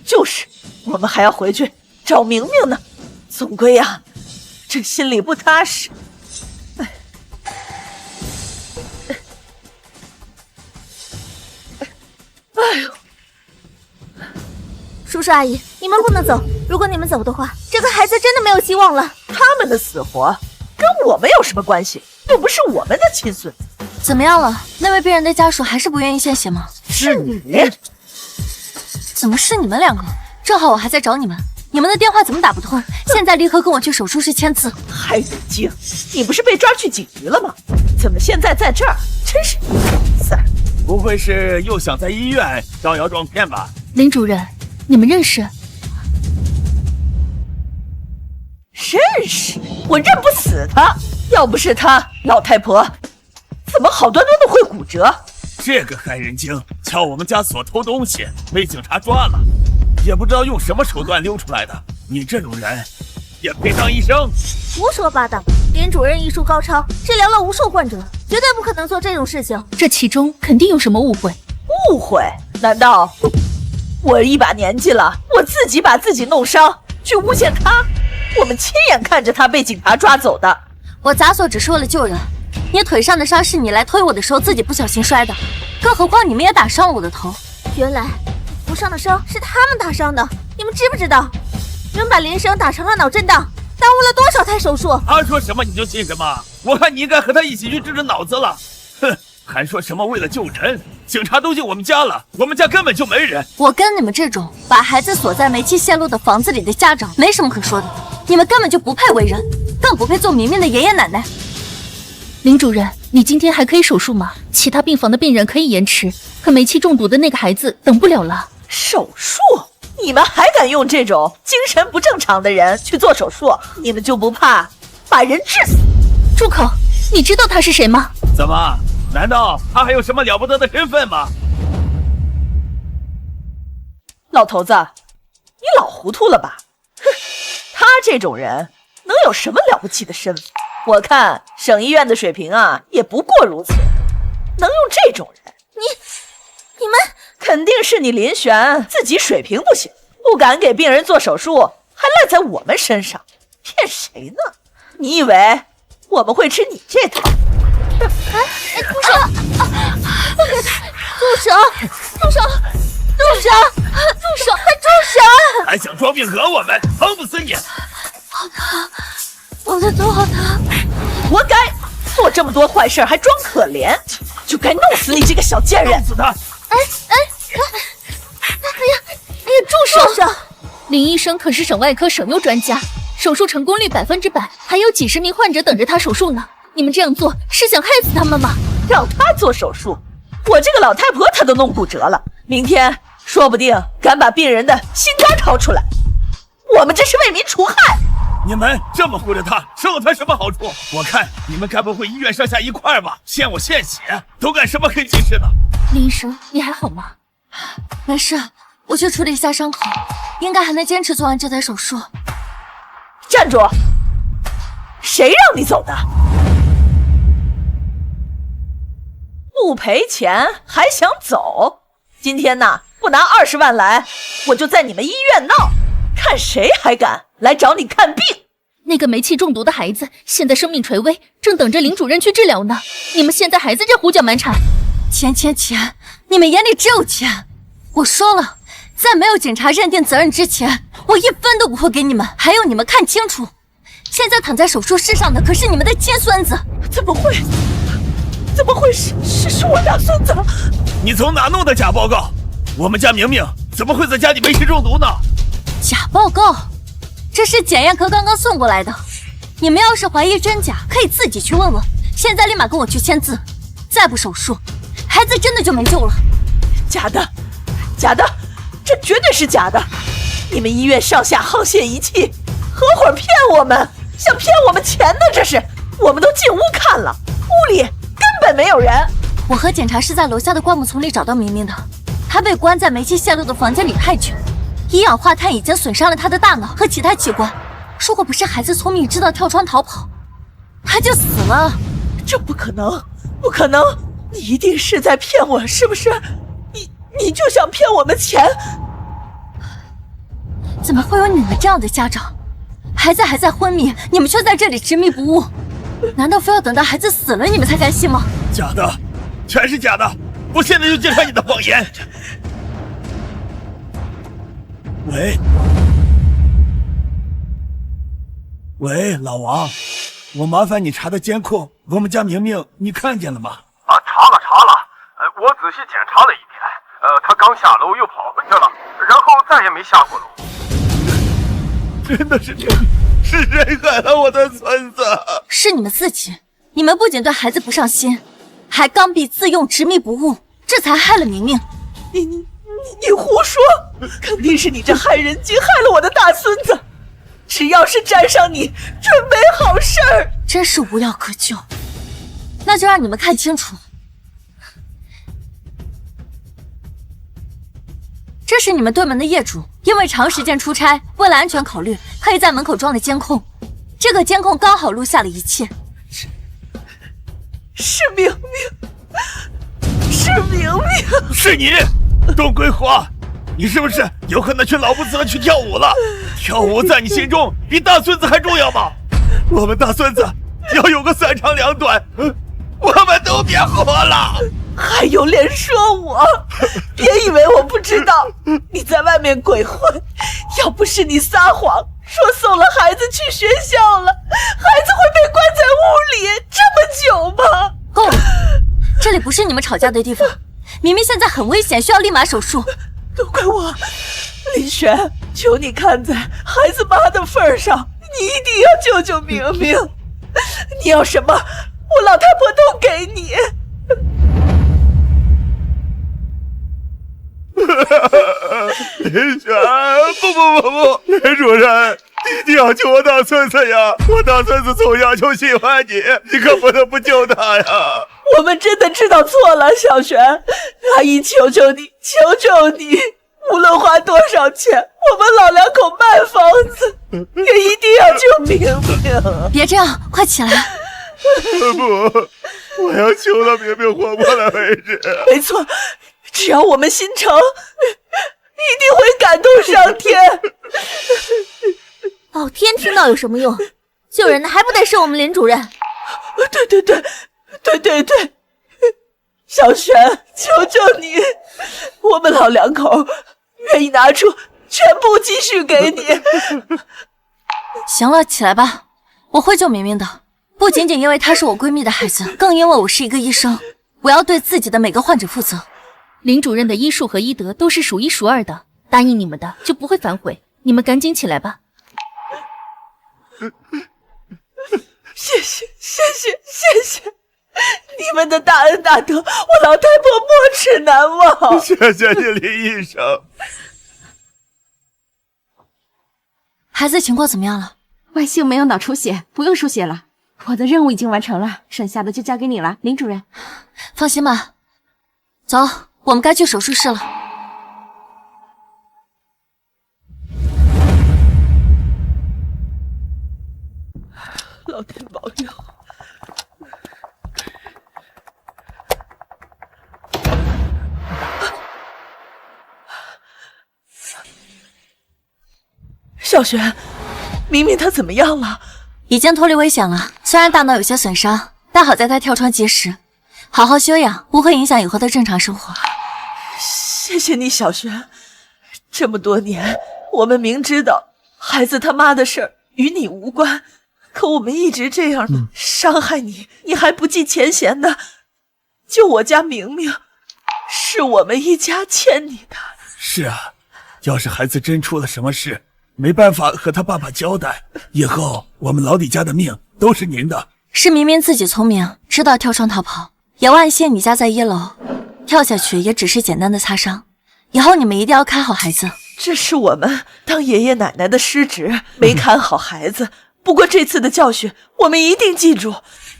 就是，我们还要回去找明明呢。总归呀，这心里不踏实。哎呦！叔叔阿姨，你们不能走。如果你们走的话，这个孩子真的没有希望了。他们的死活跟我们有什么关系？又不是我们的亲孙子。怎么样了？那位病人的家属还是不愿意献血吗？是你。怎么是你们2个？正好我还在找你们，你们的电话怎么打不通？现在立刻跟我去手术室签字。还得精，你不是被抓去警局了吗？怎么现在在这儿？真是一个事儿。不会是又想在医院招摇撞骗吧？林主任，你们认识？认识，我认不死他。要不是他，老太婆怎么好端端的会骨折？这个害人精撬我们家锁偷东西，被警察抓了，也不知道用什么手段溜出来的。你这种人也配当医生？胡说八道！林主任医术高超，治疗了无数患者，绝对不可能做这种事情。这其中肯定有什么误会。误会？难道我一把年纪了，我自己把自己弄伤，去诬陷他？我们亲眼看着他被警察抓走的。我砸锁只是为了救人，你腿上的伤是你来推我的时候自己不小心摔的，更何况你们也打伤了我的头。原来头上的伤是他们打伤的，你们知不知道？你们把林生打成了脑震荡，耽误了多少台手术？他说什么你就信什么？我看你应该和他一起去治治脑子了。哼，还说什么为了救人，警察都进我们家了，我们家根本就没人。我跟你们这种把孩子锁在煤气线路的房子里的家长没什么可说的，你们根本就不配为人，更不配做明明的爷爷奶奶。林主任，你今天还可以手术吗？其他病房的病人可以延迟，可煤气中毒的那个孩子等不了了。手术？你们还敢用这种精神不正常的人去做手术？你们就不怕把人治死？住口！你知道他是谁吗？怎么？难道他还有什么了不得的身份吗？老头子，你老糊涂了吧？哼，他这种人能有什么了不起的身份？我看省医院的水平啊，也不过如此。能用这种人？你们肯定是你林璇自己水平不行，不敢给病人做手术，还赖在我们身上，骗谁呢？你以为我们会吃你这套？住手！住手！住手！住手！住手！快住手！还想装病讹我们，疼不死你！好疼，我的头好疼！活该！做这么多坏事还装可怜，就该弄死你这个小贱人！弄死他！哎呀，住手！林医生可是省外科省优专家，手术成功率100%，还有几10名患者等着他手术呢。你们这样做是想害死他们吗？让他做手术，我这个老太婆她都弄骨折了，明天说不定敢把病人的心肝掏出来，我们这是为民除害。你们这么护着他，受他什么好处？我看你们该不会医院上下一块吧？欠我献血，都干什么黑心事呢？林医生，你还好吗？没事，我去处理一下伤口，应该还能坚持做完这台手术。站住！谁让你走的？不赔钱还想走？今天呢，不拿20万来，我就在你们医院闹，看谁还敢来找你看病。那个煤气中毒的孩子现在生命垂危，正等着林主任去治疗呢。你们现在还在这胡搅蛮缠。钱，你们眼里只有钱。我说了，在没有警察认定责任之前，我一分都不会给你们。还有你们看清楚，现在躺在手术室上的可是你们的亲孙子。怎么会？怎么会是我大孙子？你从哪弄的假报告？我们家明明怎么会在家里煤气中毒呢？假报告？这是检验科刚刚送过来的。你们要是怀疑真假，可以自己去问问。现在立马跟我去签字，再不手术，孩子真的就没救了。假的，假的，这绝对是假的！你们医院上下沆瀣一气，合伙骗我们，想骗我们钱呢？这是，我们都进屋看了，屋里根本没有人。我和检查是在楼下的灌木丛里找到明明的，他被关在煤气泄漏的房间里太久，一氧化碳已经损伤了他的大脑和其他器官。如果不是孩子聪明知道跳窗逃跑，他就死了。这不可能，不可能！你一定是在骗我，是不是？你就想骗我们钱？怎么会有你们这样的家长？孩子还在昏迷，你们却在这里执迷不悟，难道非要等到孩子死了你们才甘心吗？假的，全是假的！我现在就揭穿你的谎言。喂，老王，我麻烦你查的监控，我们家明明你看见了吗？查了，我仔细检查了一遍，他刚下楼又跑回去了，然后再也没下过楼。真的是谁害了我的孙子？是你们自己，你们不仅对孩子不上心，还刚愎自用，执迷不悟，这才害了明明。你胡说！肯定是你这害人精害了我的大孙子！只要是沾上你，准没好事儿！真是无药可救，那就让你们看清楚。这是你们对门的业主，因为长时间出差，为了安全考虑，可以在门口装了监控。这个监控刚好录下了一切。是明明，是你，董桂华，你是不是有可能去老不死了去跳舞了？跳舞在你心中比大孙子还重要吗？我们大孙子要有个3长2短，我们都别活了。还有脸说我？别以为我不知道，你在外面鬼混，要不是你撒谎说送了孩子去学校了，孩子会被关在屋里这么久吗？够了，这里不是你们吵架的地方。明明现在很危险，需要立马手术。都怪我，林璇，求你看在孩子妈的份上，你一定要救救明明。你要什么，我老太婆都给你。林璇，不，林主任，你要救我大孙子呀！我大孙子从小就喜欢你，你可不能不救他呀！我们真的知道错了，小璇，阿姨求求你，无论花多少钱，我们老两口卖房子，也一定要救明明。别这样，快起来！不，我要救到明明活过来为止。没错，只要我们心诚，一定会感动上天。老天听到有什么用？救人的还不得是我们林主任？对，小璇，求求你，我们老两口愿意拿出全部积蓄给你。行了，起来吧，我会救明明的，不仅仅因为她是我闺蜜的孩子，更因为我是一个医生，我要对自己的每个患者负责。林主任的医术和医德都是数1数2的，答应你们的就不会反悔。你们赶紧起来吧。谢谢，你们的大恩大德，我老太婆没齿难忘。谢谢你，林医生。孩子情况怎么样了？外星没有脑出血，不用输血了。我的任务已经完成了，剩下的就交给你了，林主任。放心吧。走，我们该去手术室了。老天保佑！小璇，明明他怎么样了？已经脱离危险了，虽然大脑有些损伤，但好在他跳窗及时，好好休养，不会影响以后的正常生活。谢谢你，小璇，这么多年，我们明知道孩子他妈的事儿与你无关，可我们一直这样的伤害你，你还不计前嫌的救我家明明，是我们一家欠你的。是啊，要是孩子真出了什么事，没办法和他爸爸交代，以后我们老李家的命都是您的。是明明自己聪明，知道跳窗逃跑，也万幸你家在1楼，跳下去也只是简单的擦伤。以后你们一定要看好孩子。这是我们当爷爷奶奶的失职，没看好孩子。不过这次的教训，我们一定记住，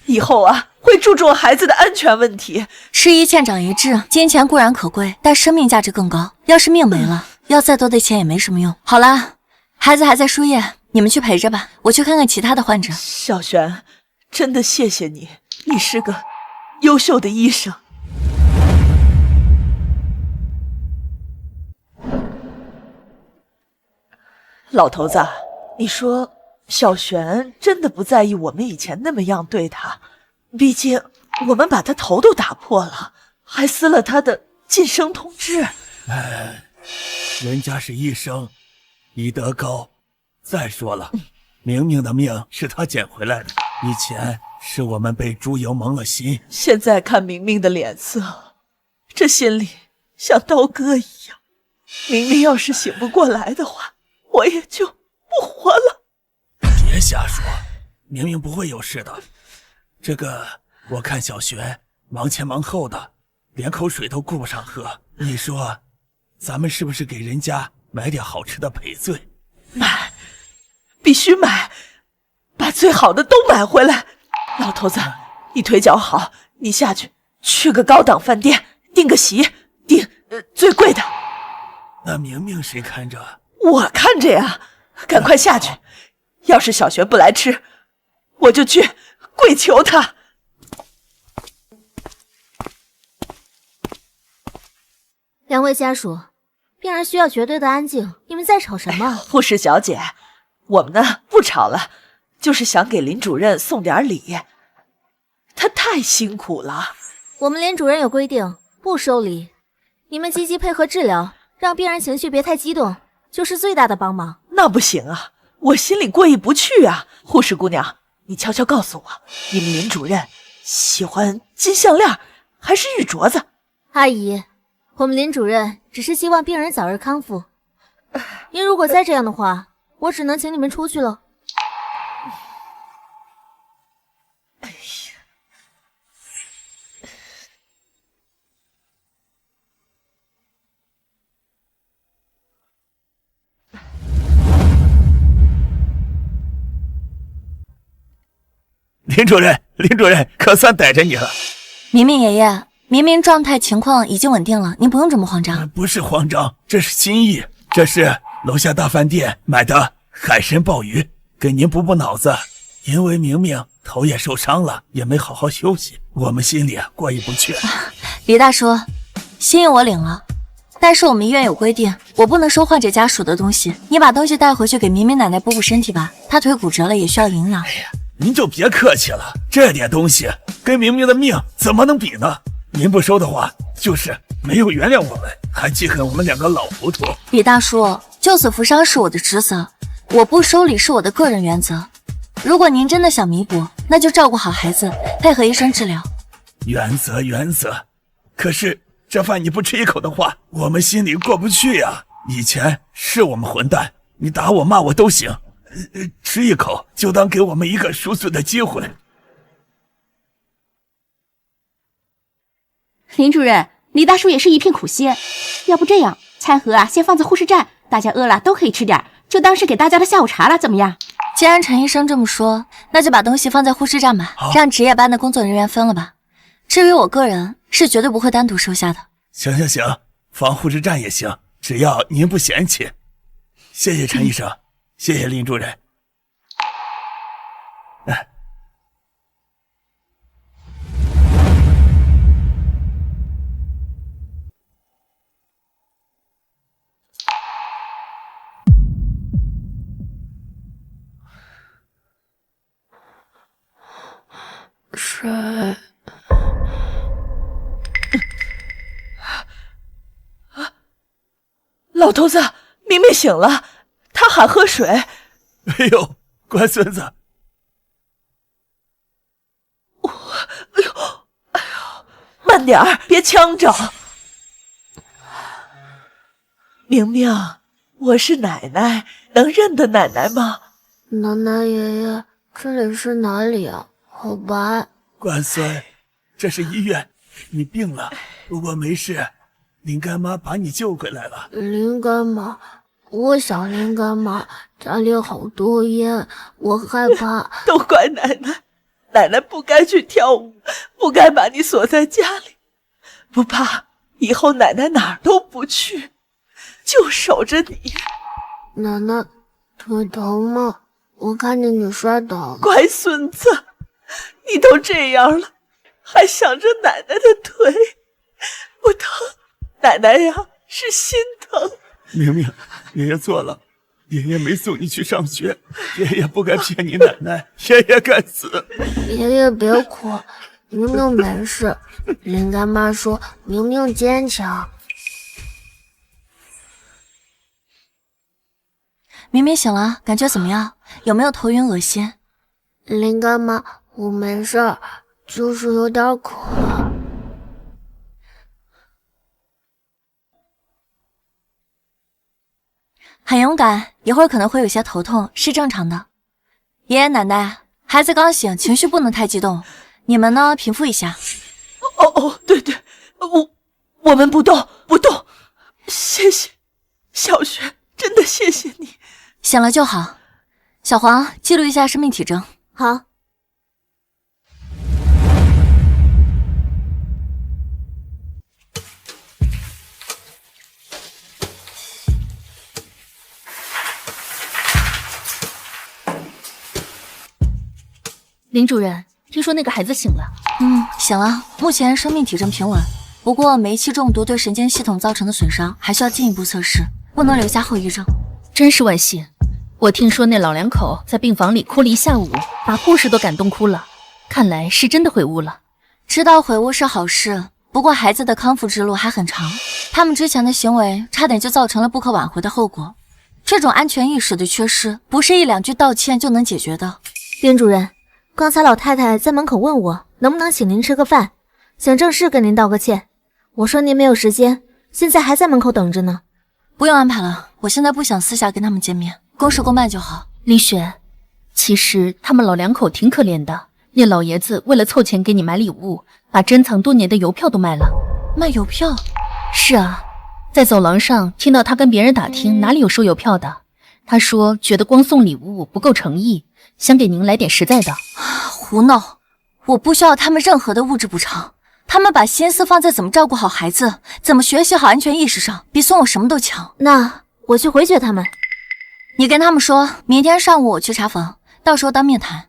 以后啊会注重孩子的安全问题。吃一堑长一智，金钱固然可贵，但生命价值更高。要是命没了，要再多的钱也没什么用。好啦，孩子还在输液，你们去陪着吧，我去看看其他的患者。小璇，真的谢谢你，你是个优秀的医生。老头子，你说小璇真的不在意我们以前那么样对他？毕竟我们把他头都打破了，还撕了他的晋升通知。人家是医生，医德高。再说了，明明的命是他捡回来的，以前是我们被猪油蒙了心。现在看明明的脸色，这心里像刀割一样。明明要是醒不过来的话，我也就不活了。别瞎说，明明不会有事的。这个我看小璇忙前忙后的，连口水都顾不上喝。你说咱们是不是给人家买点好吃的赔罪？买，必须买，把最好的都买回来。老头子，你腿脚好，你下去个高档饭店订个席，订最贵的。那明明谁看着？我看着呀，赶快下去。要是小璇不来吃，我就去跪求他。两位家属，病人需要绝对的安静，你们在吵什么？护士小姐，我们呢不吵了，就是想给林主任送点礼，他太辛苦了。我们林主任有规定，不收礼，你们积极配合治疗，让病人情绪别太激动，就是最大的帮忙。那不行啊，我心里过意不去啊。护士姑娘，你悄悄告诉我，你们林主任喜欢金项链还是玉镯子？阿姨，我们林主任只是希望病人早日康复。您如果再这样的话，我只能请你们出去了。哎呀，林主任，可算逮着你了。明明爷爷，明明状态情况已经稳定了，您不用这么慌张。不是慌张，这是心意。这是楼下大饭店买的海参鲍鱼，给您补补脑子。因为明明头也受伤了，也没好好休息，我们心里过意不去。李大叔，心意我领了，但是我们医院有规定，我不能收患者家属的东西。你把东西带回去给明明奶奶补补身体吧，她腿骨折了，也需要营养。哎呀，您就别客气了，这点东西跟明明的命怎么能比呢？您不收的话，就是没有原谅我们，还记恨我们两个老糊涂。李大叔，救死扶伤是我的职责，我不收礼是我的个人原则。如果您真的想弥补，那就照顾好孩子，配合医生治疗。原则，可是这饭你不吃一口的话，我们心里过不去呀。以前是我们混蛋，你打我骂我都行，吃一口就当给我们一个赎罪的机会。林主任，李大叔也是一片苦心，要不这样，餐盒啊先放在护士站，大家饿了都可以吃点，就当是给大家的下午茶了，怎么样？既然陈医生这么说，那就把东西放在护士站吧，让值夜班的工作人员分了吧。至于我个人，是绝对不会单独收下的。行，放护士站也行，只要您不嫌弃。谢谢陈医生，谢谢林主任。水。老头子，明明醒了，他喊喝水。哎呦，乖孙子！哎呦，慢点儿，别呛着。明明，我是奶奶，能认得奶奶吗？奶奶爷爷，这里是哪里啊？好白。乖孙，这是医院，你病了，不过没事，林干妈把你救回来了。林干妈，我想林干妈，家里好多烟，我害怕。都怪奶奶，奶奶不该去跳舞，不该把你锁在家里。不怕，以后奶奶哪儿都不去，就守着你。奶奶，腿疼吗？我看见你摔倒了。乖孙子，你都这样了，还想着奶奶的腿，不疼，奶奶呀是心疼。明明，爷爷错了，爷爷没送你去上学，爷爷不该骗你奶奶，爷爷该死。爷爷别哭，明明没事。林干妈说明明坚强。明明醒了，感觉怎么样？有没有头晕恶心？林干妈，我没事儿，就是有点渴。很勇敢，一会儿可能会有些头痛，是正常的。爷爷奶奶，孩子刚醒，情绪不能太激动，你们呢，平复一下。对，我们不动。谢谢，小雪，真的谢谢你。醒了就好。小黄，记录一下生命体征。好。林主任，听说那个孩子醒了。醒了，目前生命体征平稳，不过煤气中毒对神经系统造成的损伤还需要进一步测试，不能留下后遗症。真是万幸！我听说那老两口在病房里哭了一下午，把护士都感动哭了，看来是真的悔悟了。知道悔悟是好事，不过孩子的康复之路还很长，他们之前的行为差点就造成了不可挽回的后果。这种安全意识的缺失，不是一两句道歉就能解决的。林主任，刚才老太太在门口问我能不能请您吃个饭，想正式跟您道个歉。我说您没有时间，现在还在门口等着呢。不用安排了，我现在不想私下跟他们见面，公事公办就好。林雪，其实他们老两口挺可怜的，那老爷子为了凑钱给你买礼物，把珍藏多年的邮票都卖了。卖邮票？是啊，在走廊上听到他跟别人打听哪里有收邮票的，他说觉得光送礼物不够诚意，想给您来点实在的。胡闹，我不需要他们任何的物质补偿，他们把心思放在怎么照顾好孩子，怎么学习好安全意识上，比送我什么都强。那我去回绝他们。你跟他们说，明天上午我去查房，到时候当面谈。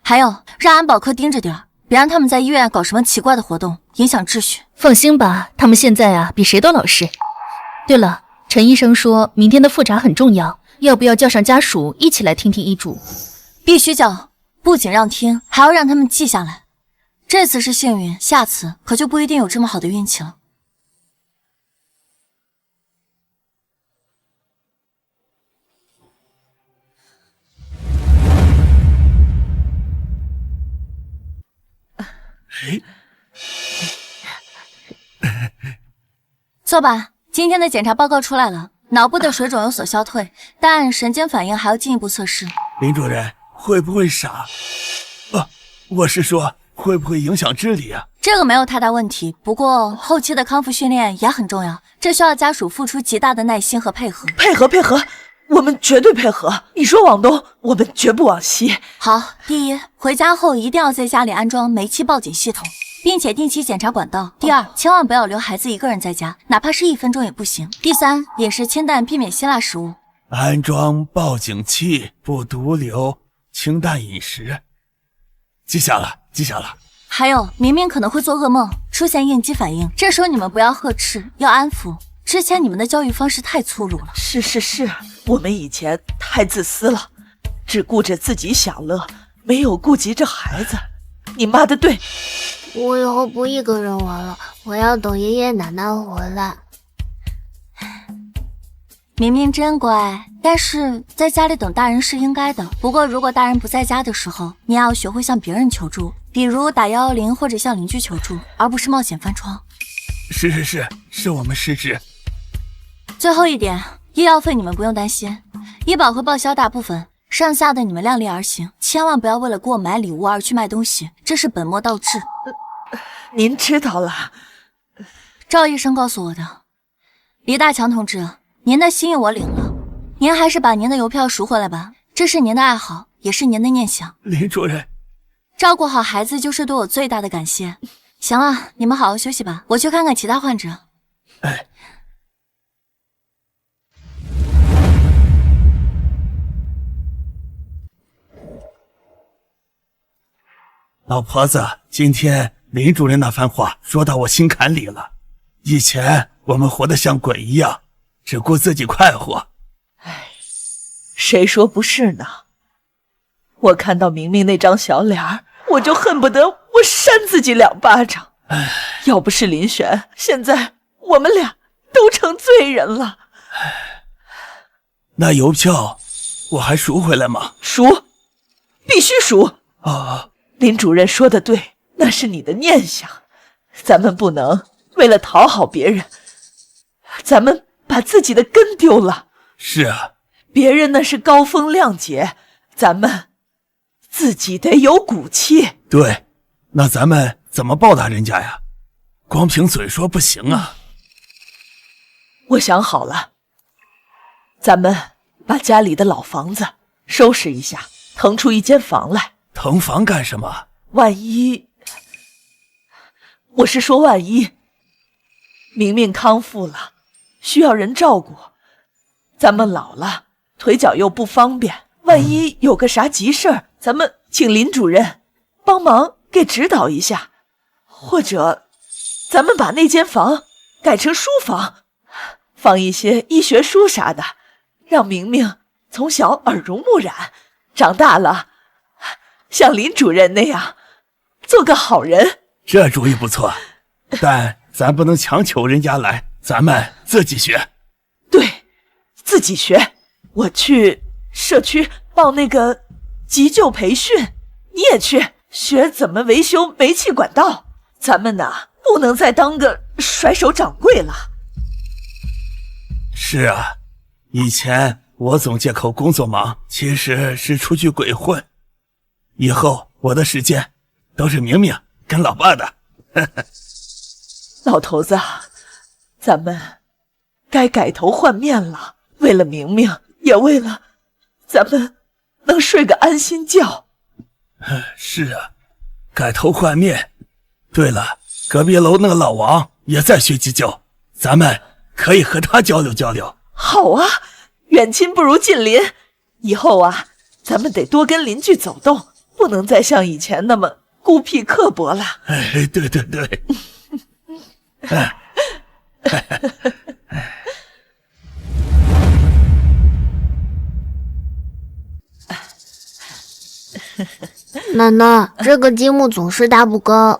还有，让安保科盯着点，别让他们在医院搞什么奇怪的活动，影响秩序。放心吧，他们现在啊比谁都老实。对了，陈医生说明天的复查很重要，要不要叫上家属一起来听听医嘱？必须叫，不仅让听，还要让他们记下来。这次是幸运，下次可就不一定有这么好的运气了。坐吧，今天的检查报告出来了，脑部的水肿有所消退，但神经反应还要进一步测试。林主任会不会傻？我是说会不会影响智力啊？这个没有太大问题，不过后期的康复训练也很重要，这需要家属付出极大的耐心和配合。配合，我们绝对配合。你说往东，我们绝不往西。好，第一，回家后一定要在家里安装煤气报警系统，并且定期检查管道。第二，千万不要留孩子一个人在家，哪怕是1分钟也不行。第三，饮食清淡，避免辛辣食物。安装报警器，不毒瘤，清淡饮食。记下了。还有，明明可能会做噩梦，出现应激反应，这时候你们不要呵斥，要安抚。之前你们的教育方式太粗鲁了。是，我们以前太自私了，只顾着自己享乐，没有顾及着孩子。你妈的对。我以后不一个人玩了，我要等爷爷奶奶回来。明明真乖，但是在家里等大人是应该的。不过如果大人不在家的时候，你也要学会向别人求助，比如打110或者向邻居求助，而不是冒险翻窗。是我们失职。最后一点，医药费你们不用担心，医保会报销大部分，剩下的你们量力而行，千万不要为了给我买礼物而去卖东西，这是本末倒置。您知道了。赵医生告诉我的。李大强同志，您的心意我领了，您还是把您的邮票赎回来吧，这是您的爱好，也是您的念想。林主任，照顾好孩子就是对我最大的感谢。行了，你们好好休息吧，我去看看其他患者。哎，老婆子，今天林主任那番话说到我心坎里了。以前我们活得像鬼一样，只顾自己快活。哎，谁说不是呢？我看到明明那张小脸儿，我就恨不得我扇自己2巴掌。要不是林璇，现在我们俩都成罪人了。那邮票我还赎回来吗？赎，必须赎。啊，林主任说的对，那是你的念想，咱们不能为了讨好别人，咱们把自己的根丢了。是啊，别人那是高风亮节，咱们自己得有骨气。对，那咱们怎么报答人家呀？光凭嘴说不行啊。我想好了，咱们把家里的老房子收拾一下，腾出一间房来。腾房干什么？万一，我是说万一明明康复了，需要人照顾，咱们老了腿脚又不方便，万一有个啥急事儿，咱们请林主任帮忙给指导一下，或者咱们把那间房改成书房，放一些医学书啥的，让明明从小耳濡目染，长大了像林主任那样做个好人。这主意不错，但咱不能强求人家来，咱们自己学。对，自己学。我去社区报那个急救培训，你也去学怎么维修煤气管道。咱们呐，不能再当个甩手掌柜了。是啊，以前我总借口工作忙，其实是出去鬼混。以后我的时间都是明明跟老爸的。老头子，咱们该改头换面了，为了明明，也为了咱们能睡个安心觉。是啊，改头换面。对了，隔壁楼那个老王也在学急救，咱们可以和他交流交流。好啊，远亲不如近邻，以后啊，咱们得多跟邻居走动，不能再像以前那么孤僻刻薄了。哎，对对对。奶奶，这个积木总是搭不高。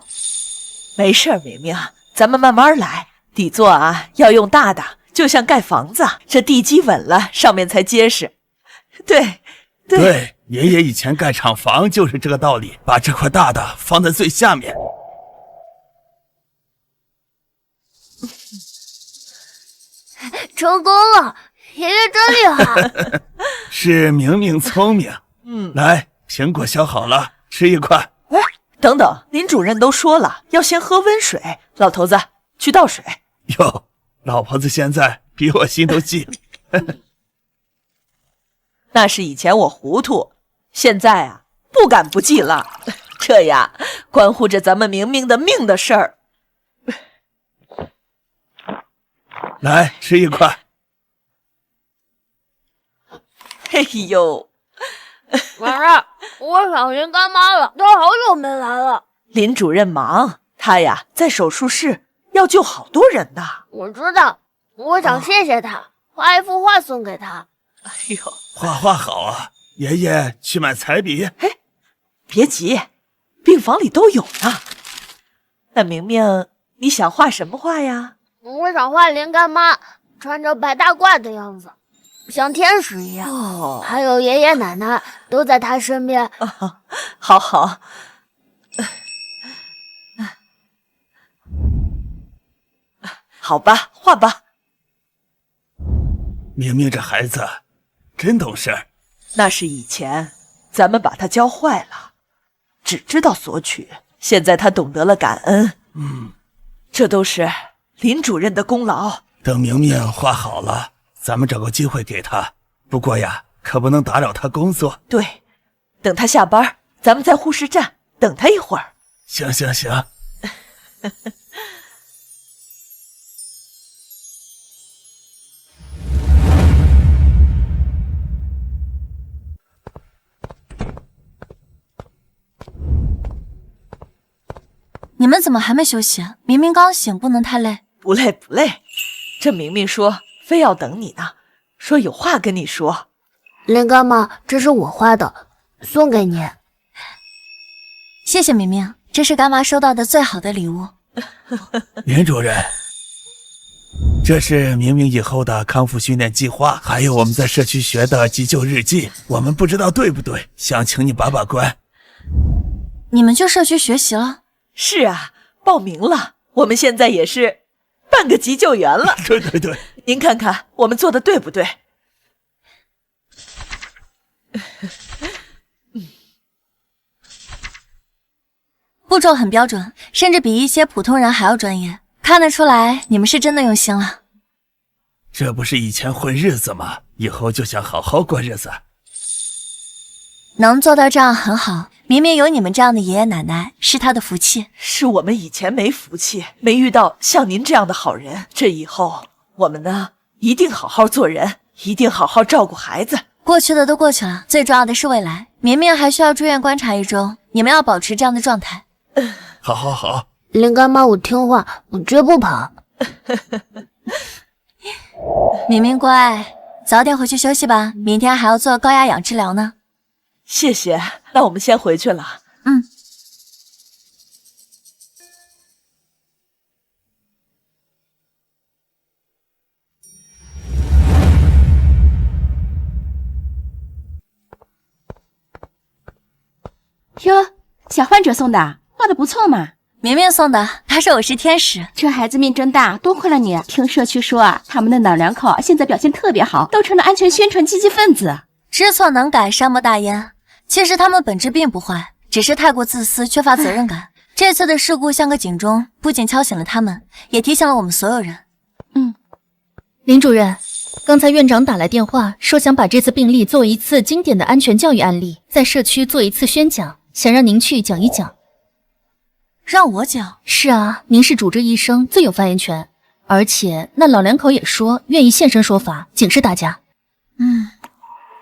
没事儿，明明，咱们慢慢来。底座啊，要用大的，就像盖房子，这地基稳了，上面才结实。对，爷爷以前盖厂房就是这个道理，把这块大的放在最下面。成功了，爷爷真厉害。是明明聪明。来，苹果削好了，吃一块。哎，等等，林主任都说了要先喝温水，老头子去倒水。哟，老婆子现在比我心都细了。那是以前我糊涂，现在啊不敢不记了，这呀关乎着咱们明明的命的事儿。来，吃一块。哎呦，晚上我想见干妈了，她好久没来了。林主任忙，他呀在手术室要救好多人呢。我知道，我想谢谢她，画一幅画送给她。哎呦，画画好啊，爷爷去买彩笔。哎，别急，病房里都有呢。那明明，你想画什么画呀？我想画林干妈穿着白大褂的样子，像天使一样。哦，还有爷爷奶奶都在他身边。好好。好吧，画吧。明明这孩子真懂事。那是以前咱们把他教坏了，只知道索取。现在他懂得了感恩。这都是林主任的功劳。等明明画好了，咱们找个机会给他。不过呀，可不能打扰他工作。对，等他下班，咱们在护士站等他一会儿。行。你们怎么还没休息？明明刚醒，不能太累。不累。这明明说非要等你呢，说有话跟你说。林干妈，这是我画的，送给你。谢谢明明，这是干妈收到的最好的礼物。林主任，这是明明以后的康复训练计划，还有我们在社区学的急救日记，我们不知道对不对，想请你把关。你们去社区学习了？是啊，报名了，我们现在也是半个急救员了。对，您看看我们做的对不对？步骤很标准，甚至比一些普通人还要专业，看得出来你们是真的用心了。这不是以前混日子吗？以后就想好好过日子。能做到这样很好，明明有你们这样的爷爷奶奶，是他的福气。是我们以前没福气，没遇到像您这样的好人。这以后我们呢，一定好好做人，一定好好照顾孩子。过去的都过去了，最重要的是未来。明明还需要住院观察1周，你们要保持这样的状态。好。林干妈，我听话，我绝不跑。明明乖，早点回去休息吧，明天还要做高压氧治疗呢。谢谢，那我们先回去了。哟，小患者送的，画的不错嘛。明明送的，他说我是天使。这孩子命真大，多亏了你。听社区说啊，他们的老两口现在表现特别好，都成了安全宣传积极分子。知错能改，善莫大焉。其实他们本质并不坏，只是太过自私，缺乏责任感。这次的事故像个警钟，不仅敲醒了他们，也提醒了我们所有人。林主任，刚才院长打来电话，说想把这次病例作为一次经典的安全教育案例，在社区做一次宣讲，想让您去讲一讲。让我讲？是啊，您是主治医生，最有发言权。而且那老两口也说愿意现身说法，警示大家。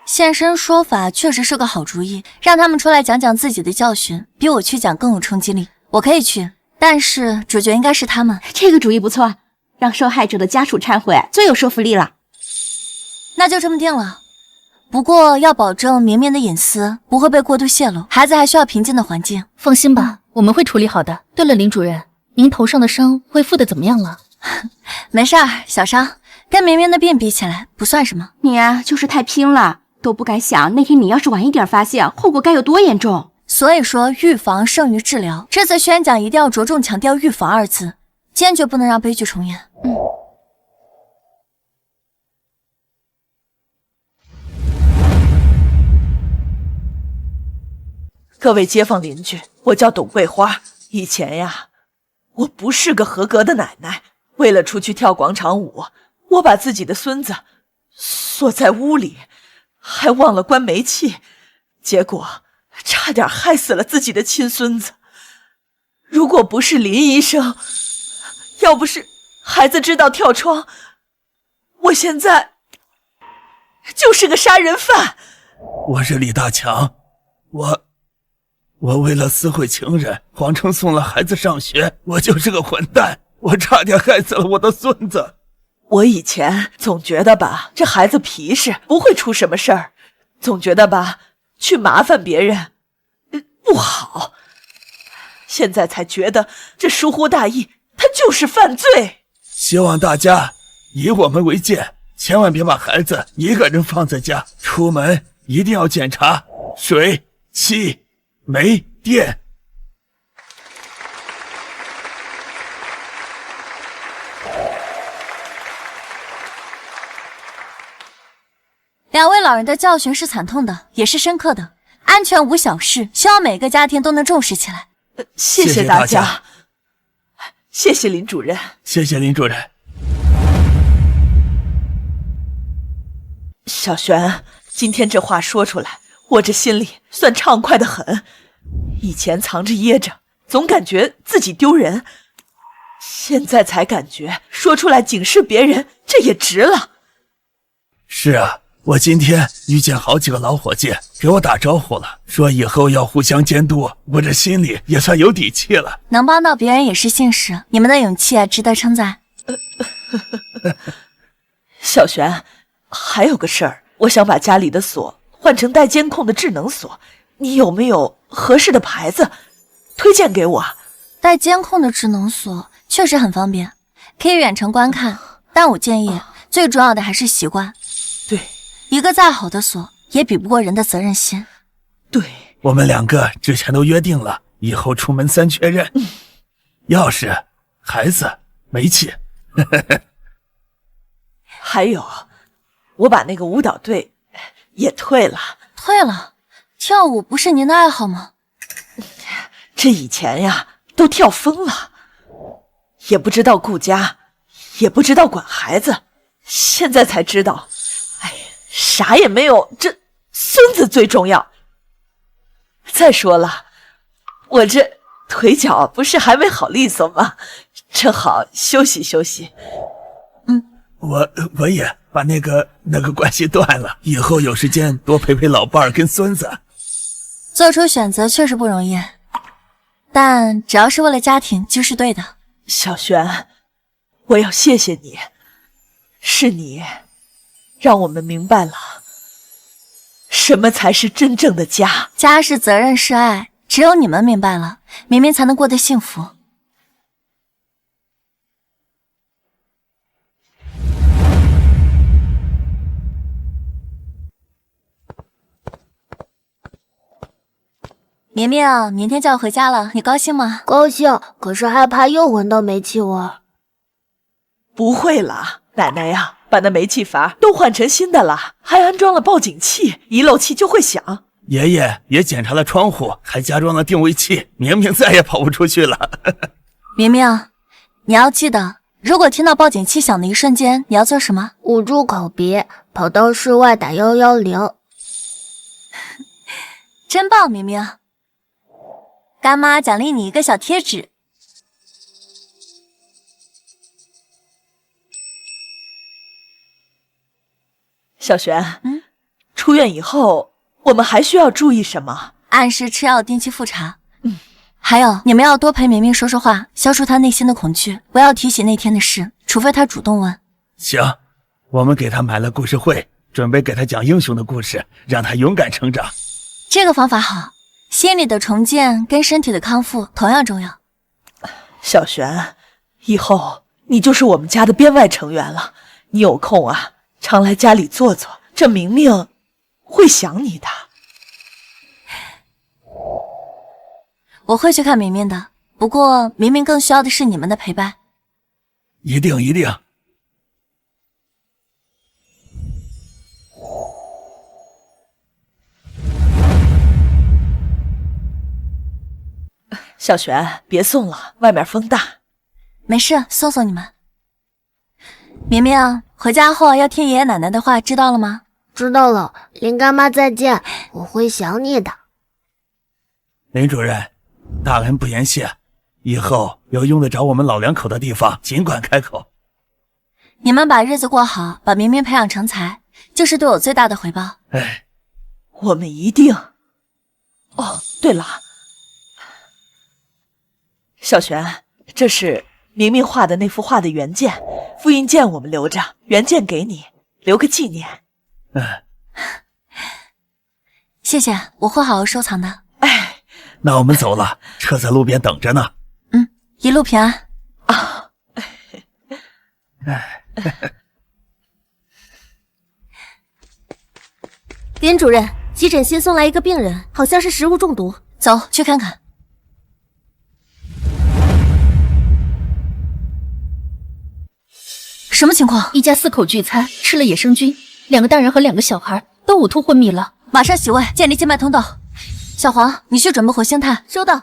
现身说法确实是个好主意，让他们出来讲讲自己的教训，比我去讲更有冲击力。我可以去，但是主角应该是他们。这个主意不错，让受害者的家属忏悔最有说服力了。那就这么定了。不过要保证明明的隐私不会被过度泄露，孩子还需要平静的环境。放心吧，我们会处理好的。对了，林主任，您头上的伤恢复的怎么样了？没事儿，小伤，跟明明的病比起来不算什么。你啊，就是太拼了，都不敢想那天你要是晚一点发现，后果该有多严重。所以说预防胜于治疗，这次宣讲一定要着重强调预防2字，坚决不能让悲剧重演。各位街坊邻居，我叫董桂花。以前呀，我不是个合格的奶奶，为了出去跳广场舞，我把自己的孙子锁在屋里，还忘了关煤气，结果差点害死了自己的亲孙子。如果不是林医生，要不是孩子知道跳窗，我现在就是个杀人犯。我是李大强，我为了私会情人，谎称送了孩子上学，我就是个混蛋，我差点害死了我的孙子。我以前总觉得吧，这孩子皮实，不会出什么事儿，总觉得吧，去麻烦别人不好。现在才觉得这疏忽大意，他就是犯罪。希望大家以我们为鉴，千万别把孩子一个人放在家，出门一定要检查水、气、煤、电。两位老人的教训是惨痛的，也是深刻的。安全无小事，希望每个家庭都能重视起来。谢谢大家，谢谢林主任，谢谢林主任。小璇，今天这话说出来，我这心里算畅快的很。以前藏着掖着，总感觉自己丢人，现在才感觉说出来警示别人，这也值了。是啊，我今天遇见好几个老伙计给我打招呼了，说以后要互相监督，我这心里也算有底气了。能帮到别人也是幸事，你们的勇气值得称赞。小璇，还有个事儿，我想把家里的锁换成带监控的智能锁，你有没有合适的牌子推荐给我？带监控的智能锁确实很方便，可以远程观看，但我建议最重要的还是习惯。对，一个再好的锁也比不过人的责任心。对，我们两个之前都约定了，以后出门3确认，钥匙、孩子、煤气。还有，我把那个舞蹈队也退了。退了？跳舞不是您的爱好吗？这以前呀，都跳疯了，也不知道顾家，也不知道管孩子，现在才知道，哎，啥也没有，这孙子最重要。再说了，我这腿脚不是还没好利索吗？正好休息休息。我也把那个关系断了，以后有时间多陪陪老伴儿跟孙子。做出选择确实不容易，但只要是为了家庭就是对的。小璇，我要谢谢你，是你让我们明白了什么才是真正的家。家是责任是爱，只有你们明白了，明明才能过得幸福。明明，明天就要回家了，你高兴吗？高兴，可是害怕又闻到煤气味。不会啦，奶奶呀，把那煤气阀都换成新的了，还安装了报警器，一漏气就会响。爷爷也检查了窗户，还加装了定位器，明明再也跑不出去了。明明，你要记得，如果听到报警器响的一瞬间，你要做什么？捂住口鼻，跑到室外打110。真棒，明明。干妈奖励你一个小贴纸。小璇，出院以后我们还需要注意什么？按时吃药，定期复查。还有，你们要多陪明明说说话，消除她内心的恐惧，不要提起那天的事，除非她主动问。行，我们给她买了故事会，准备给她讲英雄的故事，让她勇敢成长。这个方法好。心理的重建跟身体的康复同样重要。小璇，以后你就是我们家的编外成员了，你有空啊，常来家里坐坐，这明明会想你的。我会去看明明的，不过明明更需要的是你们的陪伴。一定一定。小璇，别送了，外面风大。没事，送送你们。明明，回家后要听爷爷奶奶的话，知道了吗？知道了，林干妈再见，我会想你的。林主任，大恩不言谢，以后有用得着我们老两口的地方，尽管开口。你们把日子过好，把明明培养成才，就是对我最大的回报。哎，我们一定。哦，对了。小璇，这是明明画的那幅画的原件，复印件我们留着，原件给你，留个纪念。谢谢，我会好好收藏的。哎，那我们走了，车在路边等着呢。一路平安。啊，林主任，急诊新送来一个病人，好像是食物中毒。走去看看。什么情况？一家4口聚餐，吃了野生菌，2个大人和2个小孩都呕吐昏迷了。马上洗胃，建立静脉通道。小黄，你去准备活性炭。收到。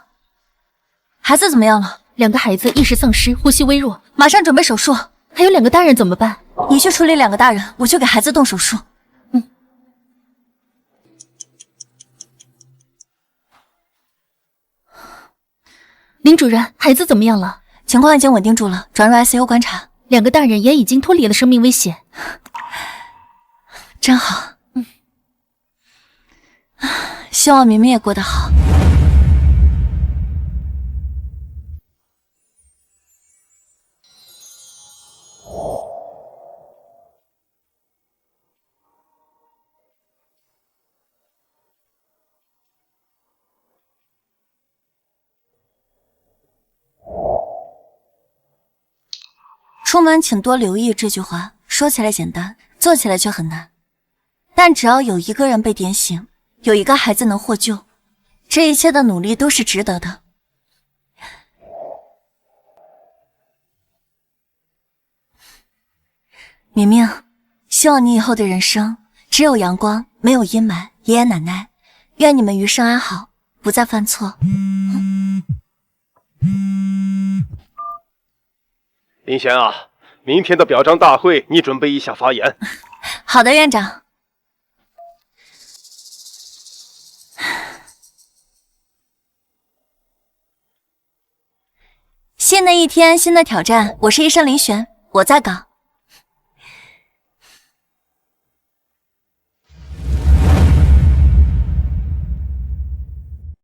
孩子怎么样了？2个孩子意识丧失，呼吸微弱，马上准备手术。还有2个大人怎么办？你去处理2个大人，我去给孩子动手术。林主任，孩子怎么样了？情况已经稳定住了，转入 ICU 观察。 2个大人也已经脱离了生命危险，真好。希望明明也过得好。出门请多留意这句话，说起来简单，做起来却很难。但只要有一个人被点醒，有一个孩子能获救，这一切的努力都是值得的。明明，希望你以后的人生只有阳光，没有阴霾。爷爷奶奶，愿你们余生安好，不再犯错。林璇啊，明天的表彰大会你准备一下发言。好的，院长。新的一天，新的挑战，我是医生林璇，我在岗。